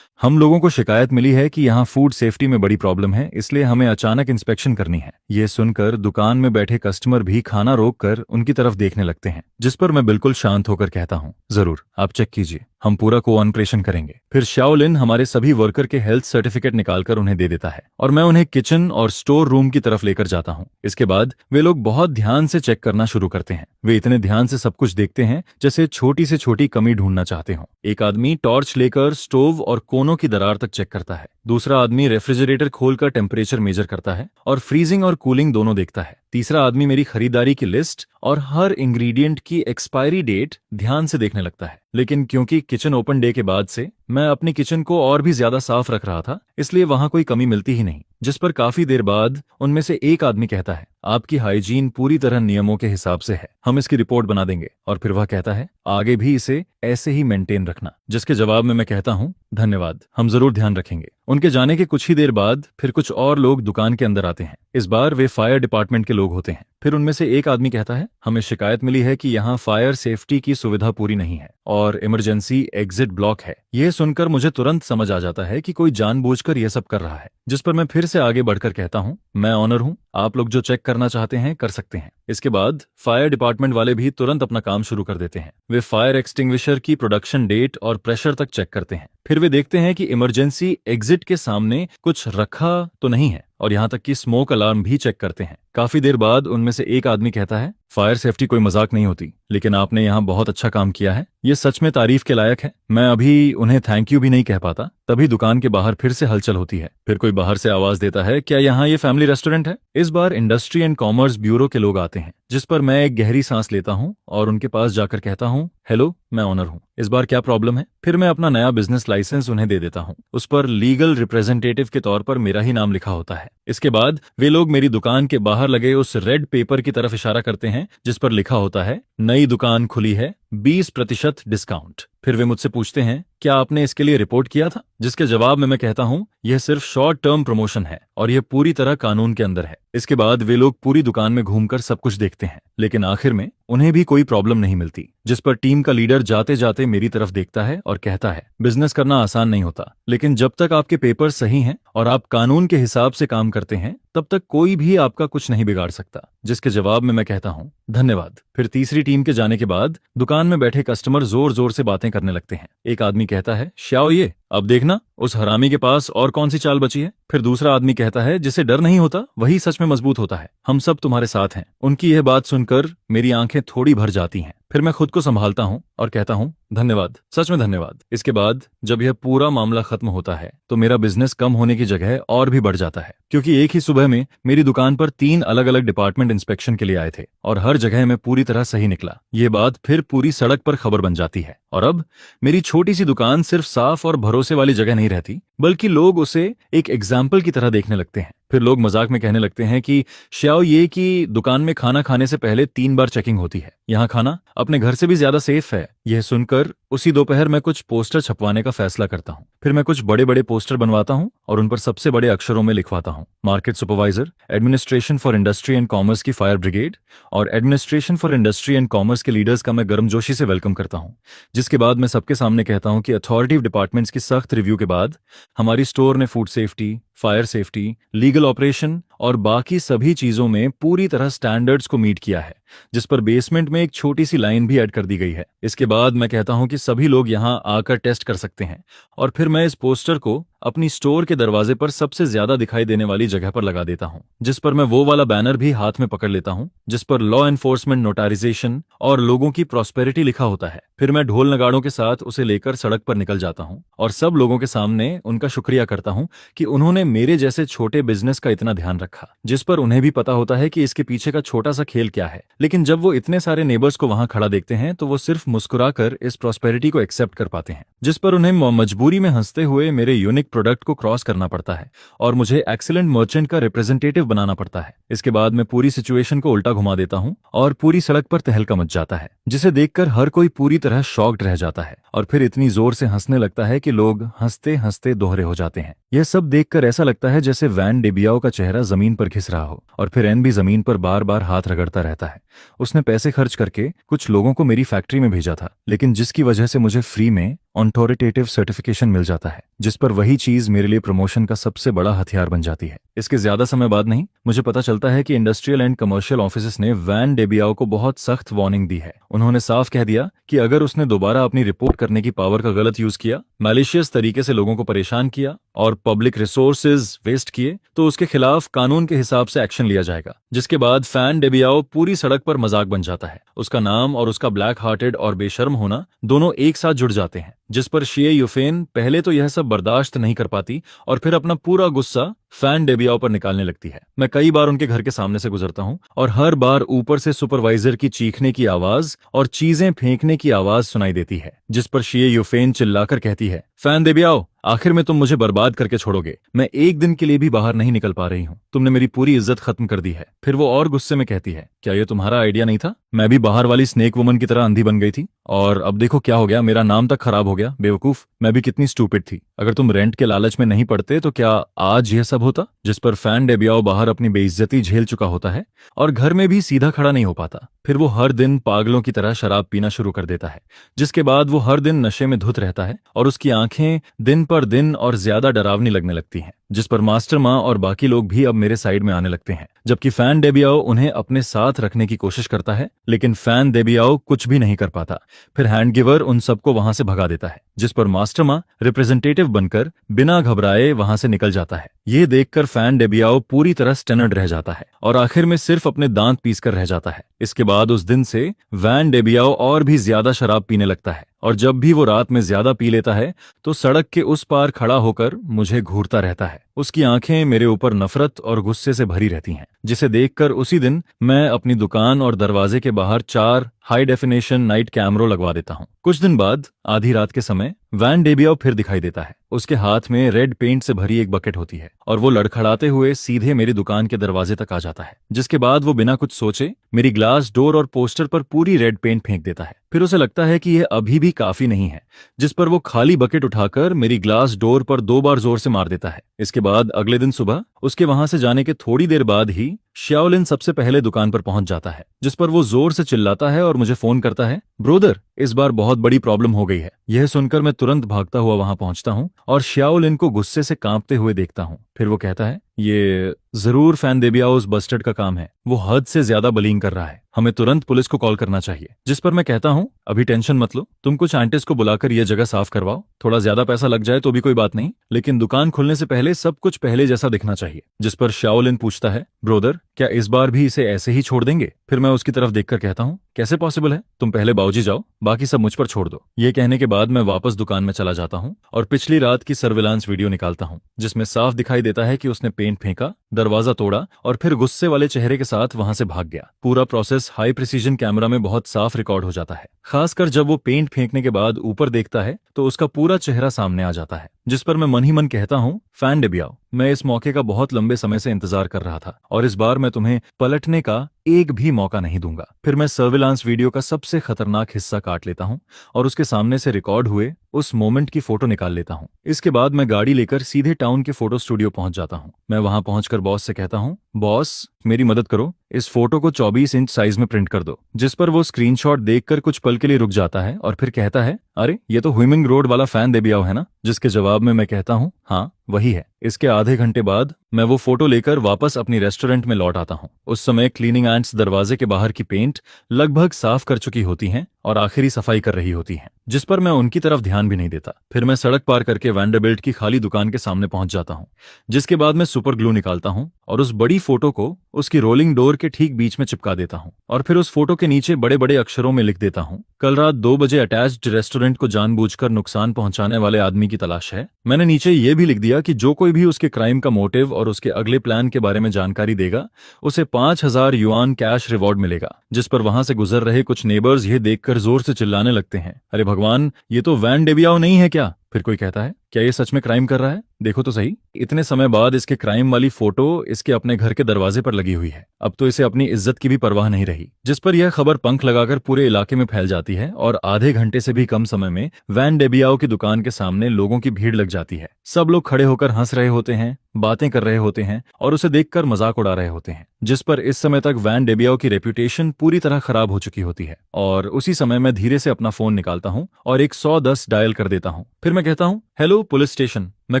S1: हम लोगों को शिकायत मिली है कि यहाँ फूड सेफ्टी में बड़ी प्रॉब्लम है, इसलिए हमें अचानक इंस्पेक्शन करनी है। ये सुनकर दुकान में बैठे कस्टमर भी खाना रोककर उनकी तरफ देखने लगते हैं, जिस पर मैं बिल्कुल शांत होकर कहता हूँ, जरूर, आप चेक कीजिए, हम पूरा कोऑपरेट ऑपरेशन करेंगे। फिर शाओलिन हमारे सभी वर्कर के हेल्थ सर्टिफिकेट निकालकर उन्हें दे देता है और मैं उन्हें किचन और स्टोर रूम की तरफ लेकर जाता हूँ। इसके बाद वे लोग बहुत ध्यान से चेक करना शुरू करते हैं। वे इतने ध्यान से सब कुछ देखते हैं जैसे छोटी से छोटी कमी ढूंढना चाहते हो। एक आदमी टॉर्च लेकर स्टोव और कोनों की दरार तक चेक करता है। दूसरा आदमी रेफ्रिजरेटर खोलकर टेम्परेचर मेजर करता है और फ्रीजिंग और कूलिंग दोनों देखता है। तीसरा आदमी मेरी खरीदारी की लिस्ट और हर इंग्रेडिएंट की एक्सपायरी डेट ध्यान से देखने लगता है। लेकिन क्योंकि किचन ओपन डे के बाद से मैं अपनी किचन को और भी ज्यादा साफ रख रहा था, इसलिए वहां कोई कमी मिलती ही नहीं। जिस पर काफी देर बाद उनमें से एक आदमी कहता है, आपकी हाइजीन पूरी तरह नियमों के हिसाब से है, हम इसकी रिपोर्ट बना देंगे। और फिर वह कहता है, आगे भी इसे ऐसे ही मेंटेन रखना। जिसके जवाब में मैं कहता हूँ, धन्यवाद, हम जरूर ध्यान रखेंगे। उनके जाने के कुछ ही देर बाद फिर कुछ और लोग दुकान के अंदर आते हैं। इस बार वे फायर डिपार्टमेंट के लोग होते हैं। फिर उनमें से एक आदमी कहता है, हमें शिकायत मिली है कि यहाँ फायर सेफ्टी की सुविधा पूरी नहीं है और इमरजेंसी एग्जिट ब्लॉक है। यह सुनकर मुझे तुरंत समझ आ जाता है कि कोई जानबूझकर यह सब कर रहा है। जिस पर मैं फिर से आगे बढ़कर कहता हूँ, मैं ऑनर हूँ, आप लोग जो चेक करना चाहते हैं कर सकते हैं। इसके बाद फायर डिपार्टमेंट वाले भी तुरंत अपना काम शुरू कर देते हैं। वे फायर एक्सटिंग्विशर की प्रोडक्शन डेट और प्रेशर तक चेक करते हैं। फिर वे देखते हैं कि इमरजेंसी एग्जिट के सामने कुछ रखा तो नहीं है और यहाँ तक कि स्मोक अलार्म भी चेक करते हैं। काफी देर बाद उनमें से एक आदमी कहता है, फायर सेफ्टी कोई मजाक नहीं होती, लेकिन आपने यहाँ बहुत अच्छा काम किया है, ये सच में तारीफ के लायक है। मैं अभी उन्हें थैंक यू भी नहीं कह पाता। तभी दुकान के बाहर फिर से हलचल होती है। फिर कोई बाहर से आवाज देता है, क्या यहाँ ये फैमिली रेस्टोरेंट है? इस बार इंडस्ट्री एंड कॉमर्स ब्यूरो के लोग आते हैं। जिस पर मैं एक गहरी सांस लेता हूँ और उनके पास जाकर कहता हूँ, हेलो, मैं ऑनर हूँ, इस बार क्या प्रॉब्लम है? फिर मैं अपना नया बिजनेस लाइसेंस उन्हें दे देता हूँ। उस पर लीगल रिप्रेजेंटेटिव के तौर पर मेरा ही नाम लिखा होता है। इसके बाद वे लोग मेरी दुकान के बाहर लगे उस रेड पेपर की तरफ इशारा करते हैं जिस पर लिखा होता है, नई दुकान खुली है, 20% डिस्काउंट। फिर वे मुझसे पूछते हैं, क्या आपने इसके लिए रिपोर्ट किया था? जिसके जवाब में मैं कहता हूँ, यह सिर्फ शॉर्ट टर्म प्रमोशन है और यह पूरी तरह कानून के अंदर है। इसके बाद वे लोग पूरी दुकान में घूमकर सब कुछ देखते हैं, लेकिन आखिर में उन्हें भी कोई प्रॉब्लम नहीं मिलती। जिस पर टीम का लीडर जाते जाते मेरी तरफ देखता है और कहता है, बिजनेस करना आसान नहीं होता, लेकिन जब तक आपके पेपर सही हैं और आप कानून के हिसाब से काम करते हैं, तब तक कोई भी आपका कुछ नहीं बिगाड़ सकता। जिसके जवाब में मैं कहता हूँ, धन्यवाद। फिर तीसरी टीम के जाने के बाद दुकान में बैठे कस्टमर जोर जोर से बातें करने लगते हैं। एक आदमी कहता है, श्याओ, ये अब देखना, उस हरामी के पास और कौन सी चाल बची है। फिर दूसरा आदमी कहता है, जिसे डर नहीं होता वही सच में मजबूत होता है, हम सब तुम्हारे साथ हैं। उनकी यह बात सुनकर मेरी आंखें थोड़ी भर जाती हैं। फिर मैं खुद को संभालता हूँ और कहता हूँ, धन्यवाद, सच में धन्यवाद। इसके बाद जब यह पूरा मामला खत्म होता है तो मेरा बिजनेस कम होने की जगह और भी बढ़ जाता है, क्योंकि एक ही सुबह में मेरी दुकान पर 3 अलग अलग डिपार्टमेंट इंस्पेक्शन के लिए आए थे और हर जगह में पूरी तरह सही निकला। ये बात फिर पूरी सड़क पर खबर बन जाती है और अब मेरी छोटी सी दुकान सिर्फ साफ और भरोसे वाली जगह नहीं रहती, बल्कि लोग उसे एक एग्जाम्पल की तरह देखने लगते हैं। फिर लोग मजाक में कहने लगते हैं कि श्याओ, ये कि दुकान में खाना खाने से पहले 3 बार चेकिंग होती है, यहाँ खाना अपने घर से भी ज्यादा सेफ है। यह सुनकर उसी दोपहर मैं कुछ पोस्टर छपवाने का फैसला करता हूँ। फिर मैं कुछ बड़े बड़े पोस्टर बनवाता हूँ और उन पर सबसे बड़े अक्षरों में लिखवाता हूँ, market supervisor, administration for industry and commerce की फायर ब्रिगेड और administration for industry and commerce के लीडर्स का मैं गर्मजोशी से वेलकम करता हूँ। जिसके बाद मैं सबके सामने कहता हूँ कि अथॉरिटी डिपार्टमेंट्स की सख्त रिव्यू के बाद हमारी स्टोर ने food safety, fire safety, legal operation और बाकी सभी चीजों में पूरी तरह स्टैंडर्ड्स को मीट किया है, जिस पर बेसमेंट में एक छोटी सी लाइन भी ऐड कर दी गई है। इसके बाद मैं कहता हूं कि सभी लोग यहां आकर टेस्ट कर सकते हैं और फिर मैं इस पोस्टर को अपनी स्टोर के दरवाजे पर सबसे ज्यादा दिखाई देने वाली जगह पर लगा देता हूं, जिस पर मैं वो वाला बैनर भी हाथ में पकड़ लेता हूं जिस पर लॉ एनफोर्समेंट नोटाराइजेशन और लोगों की प्रॉस्पेरिटी लिखा होता है। फिर मैं ढोल नगाड़ों के साथ उसे लेकर सड़क पर निकल जाता हूं और सब लोगों के सामने उनका शुक्रिया करता हूं कि उन्होंने मेरे जैसे छोटे बिजनेस का इतना ध्यान रखा, जिस पर उन्हें भी पता होता है कि इसके पीछे का छोटा सा खेल क्या है। लेकिन जब वो इतने सारे नेबर्स को वहां खड़ा देखते हैं तो वो सिर्फ मुस्कुराकर इस प्रॉस्पेरिटी को एक्सेप्ट कर पाते हैं, जिस पर उन्हें मजबूरी में हंसते हुए मेरे यूनिक प्रोडक्ट को क्रॉस करना पड़ता है और मुझे एक्सीलेंट मर्चेंट का रिप्रेजेंटेटिव बनाना पड़ता है। इसके बाद मैं पूरी सिचुएशन को उल्टा घुमा देता हूं और पूरी सड़क पर तहलका मच जाता है, जिसे देखकर हर कोई पूरी तरह शॉक्ड रह जाता है और फिर इतनी जोर से हंसने लगता है कि लोग हंसते हंसते दोहरे हो जाते हैं। यह सब देखकर ऐसा लगता है जैसे वैन डेबियाओ का चेहरा जमीन पर घिस रहा हो और फिर एन भी जमीन पर बार बार हाथ रगड़ता रहता है। उसने पैसे खर्च करके कुछ लोगों को मेरी फैक्ट्री में भेजा था, लेकिन जिसकी वजह से मुझे फ्री में ऑथोरिटेटिव सर्टिफिकेशन मिल जाता है, जिस पर वही चीज मेरे लिए प्रमोशन का सबसे बड़ा हथियार बन जाती है। इसके ज्यादा समय बाद नहीं, मुझे पता चलता है कि इंडस्ट्रियल एंड कमर्शियल ऑफिसेस ने वैन डेबियाओ को बहुत सख्त वार्निंग दी है। उन्होंने साफ कह दिया कि अगर उसने दोबारा अपनी रिपोर्ट करने की पावर का गलत यूज किया, मैलिशियस तरीके से लोगों को परेशान किया और पब्लिक रिसोर्सेज वेस्ट किए, तो उसके खिलाफ कानून के हिसाब से एक्शन लिया जाएगा। जिसके बाद फैन डेबियाओ पूरी सड़क पर मजाक बन जाता है। उसका नाम और उसका ब्लैक हार्टेड और बेशर्म होना दोनों एक साथ जुड़ जाते हैं, जिस पर शिए यूफेन पहले तो यह सब बर्दाश्त नहीं कर पाती और फिर अपना पूरा गुस्सा फैन डेबियाओ पर निकालने लगती है। मैं कई बार उनके घर के सामने से गुजरता हूँ और हर बार ऊपर से सुपरवाइजर की चीखने की आवाज और चीजें फेंकने की आवाज सुनाई देती है, जिस पर शिए यूफेन चिल्लाकर कहती है, फैन डेबियाओ, आखिर में तुम मुझे बर्बाद करके छोड़ोगे। मैं एक दिन के लिए भी बाहर नहीं निकल पा रही हूँ। तुमने मेरी पूरी इज्जत खत्म कर दी है। फिर वो और गुस्से में कहती है, क्या ये तुम्हारा आइडिया नहीं था? मैं भी बाहर वाली स्नेक वुमन की तरह अंधी बन गई थी और अब देखो क्या हो गया, मेरा नाम तक खराब हो गया। बेवकूफ, मैं भी कितनी स्टूपिड थी। अगर तुम रेंट के लालच में नहीं पड़ते तो क्या आज यह सब होता? जिस पर फैन डेबियाओ बाहर अपनी बेइज्जती झेल चुका होता है और घर में भी सीधा खड़ा नहीं हो पाता। फिर वो हर दिन पागलों की तरह शराब पीना शुरू कर देता है, जिसके बाद वो हर दिन नशे में धुत रहता है और उसकी आंखें दिन पर दिन और ज्यादा डरावनी लगने लगती हैं, जिस पर मास्टर माँ और बाकी लोग भी अब मेरे साइड में आने लगते हैं। जबकि फैन डेबियाओ उन्हें अपने साथ रखने की कोशिश करता है, लेकिन फैन डेबियाओ कुछ भी नहीं कर पाता। फिर हैंड गिवर उन सबको वहां से भगा देता है, जिस पर मास्टर माँ रिप्रेजेंटेटिव बनकर बिना घबराए वहां से निकल जाता है। ये देखकर फैन डेबियाओ पूरी तरह स्टनर्ड रह जाता है और आखिर में सिर्फ अपने दांत पीसकर रह जाता है। इसके बाद उस दिन से वैन डेबियाओ और भी ज्यादा शराब पीने लगता है और जब भी वो रात में ज्यादा पी लेता है तो सड़क के उस पार खड़ा होकर मुझे घूरता रहता है। उसकी आंखें मेरे ऊपर नफरत और गुस्से से भरी रहती हैं, जिसे देखकर उसी दिन मैं अपनी दुकान और दरवाजे के बाहर 4 हाई डेफिनेशन नाइट कैमरों लगवा देता हूँ। कुछ दिन बाद आधी रात के समय वैन डेबियाओ फिर दिखाई देता है। उसके हाथ में रेड पेंट से भरी एक बकेट होती है और वो लड़खड़ाते हुए सीधे मेरी दुकान के दरवाजे तक आ जाता है, जिसके बाद वो बिना कुछ सोचे मेरी ग्लास डोर और पोस्टर पर पूरी रेड पेंट फेंक देता है। फिर उसे लगता है कि यह अभी भी काफी नहीं है, जिस पर वो खाली बकेट उठाकर मेरी ग्लास डोर पर 2 बार जोर से मार देता है। इसके बाद अगले दिन सुबह उसके वहां से जाने के थोड़ी देर बाद ही शाओलिन सबसे पहले दुकान पर पहुंच जाता है, जिस पर वो जोर से चिल्लाता है और मुझे फोन करता है, ब्रोदर, इस बार बहुत बड़ी प्रॉब्लम हो गई है। यह सुनकर मैं तुरंत भागता हुआ वहां पहुंचता हूं और शाओलिन को गुस्से से कांपते हुए देखता हूं। फिर वो कहता है, ये जरूर फैन डेबियाओ उस बस्टर्ड का काम है। वो हद से ज्यादा बलिंग कर रहा है। हमें तुरंत पुलिस को कॉल करना चाहिए। जिस पर मैं कहता हूं, अभी टेंशन मत लो, तुम कुछ आंटिस्ट को बुलाकर यह जगह साफ करवाओ। थोड़ा ज्यादा पैसा लग जाए तो भी कोई बात नहीं, लेकिन दुकान खुलने से पहले सब कुछ पहले जैसा दिखना चाहिए। जिस पर शाओलिन पूछता है, ब्रोदर, क्या इस बार भी इसे ऐसे ही छोड़ देंगे? फिर मैं उसकी तरफ देखकर कहता हूं, कैसे पॉसिबल है? तुम पहले बाऊजी जाओ, बाकी सब मुझ पर छोड़ दो। ये कहने के बाद मैं वापस दुकान में चला जाता हूं और पिछली रात की सर्विलांस वीडियो निकालता हूं, जिसमें साफ दिखाई देता है कि उसने पेंट फेंका, दरवाजा तोड़ा और फिर गुस्से वाले चेहरे के साथ वहां से भाग गया। पूरा प्रोसेस हाई प्रिसीजन कैमरा में बहुत साफ रिकॉर्ड हो जाता है। खासकर जब वो पेंट फेंकने के बाद ऊपर देखता है तो उसका पूरा चेहरा सामने आ जाता है। जिस पर मैं मन ही मन कहता हूं, फैन डेबियाओ, मैं इस मौके का बहुत लंबे समय से इंतजार कर रहा था और इस बार मैं तुम्हें पलटने का एक भी मौका नहीं दूंगा। फिर मैं सर्विलांस वीडियो का सबसे खतरनाक हिस्सा काट लेता हूं और उसके सामने से रिकॉर्ड हुए उस मोमेंट की फोटो निकाल लेता हूं। इसके बाद मैं गाड़ी लेकर सीधे टाउन के फोटो स्टूडियो पहुंच जाता हूं। मैं वहां पहुंचकर बॉस से कहता हूं, बॉस, मेरी मदद करो, इस फोटो को 24 इंच साइज में प्रिंट कर दो। जिस पर वो स्क्रीनशॉट देखकर कुछ पल के लिए रुक जाता है और फिर कहता है, अरे ये तो हुइमिंग रोड वाला फैन डेबियाओ है ना? जिसके जवाब में मैं कहता हूँ, हाँ वही है। इसके आधे घंटे बाद मैं वो फोटो लेकर वापस अपनी रेस्टोरेंट में लौट आता हूँ। उस समय क्लीनिंग एंट्स दरवाजे के बाहर की पेंट लगभग साफ कर चुकी होती हैं और आखिरी सफाई कर रही होती हैं, जिस पर मैं उनकी तरफ ध्यान भी नहीं देता। फिर मैं सड़क पार करके वैंडरबिल्ट की खाली दुकान के सामने पहुंच जाता हूं, जिसके बाद मैं सुपर ग्लू निकालता हूं और उस बड़ी फोटो को उसकी रोलिंग डोर के ठीक बीच में चिपका देता हूं और फिर उस फोटो के नीचे बड़े बड़े अक्षरों में लिख देता हूं, कल रात 2 बजे अटैच्ड रेस्टोरेंट को जानबूझकर नुकसान पहुंचाने वाले आदमी की तलाश है। मैंने नीचे ये भी लिख दिया कि जो कोई भी उसके क्राइम का मोटिव और उसके अगले प्लान के बारे में जानकारी देगा, उसे 5000 युआन कैश रिवॉर्ड मिलेगा। जिस पर वहां से गुजर रहे कुछ नेबर्स ये देखकर जोर से चिल्लाने लगते हैं, अरे भगवान, ये तो वैन डेबियाओ नहीं है क्या? फिर कोई कहता है, क्या ये सच में क्राइम कर रहा है? देखो तो सही, इतने समय बाद इसके क्राइम वाली फोटो इसके अपने घर के दरवाजे पर लगी हुई है। अब तो इसे अपनी इज्जत की भी परवाह नहीं रही। जिस पर यह खबर पंख लगाकर पूरे इलाके में फैल जाती है और आधे घंटे से भी कम समय में वैन डेबियाओ की दुकान के सामने लोगों की भीड़ लग जाती है। सब लोग खड़े होकर हंस रहे होते हैं, बातें कर रहे होते हैं और उसे देखकर मजाक उड़ा रहे होते हैं। जिस पर इस समय तक वैन डेबियाओ की रेपुटेशन पूरी तरह खराब हो चुकी होती है। और उसी समय मैं धीरे से अपना फोन निकालता हूँ और 110 डायल कर देता हूँ। फिर मैं कहता हूँ, हेलो पुलिस स्टेशन, मैं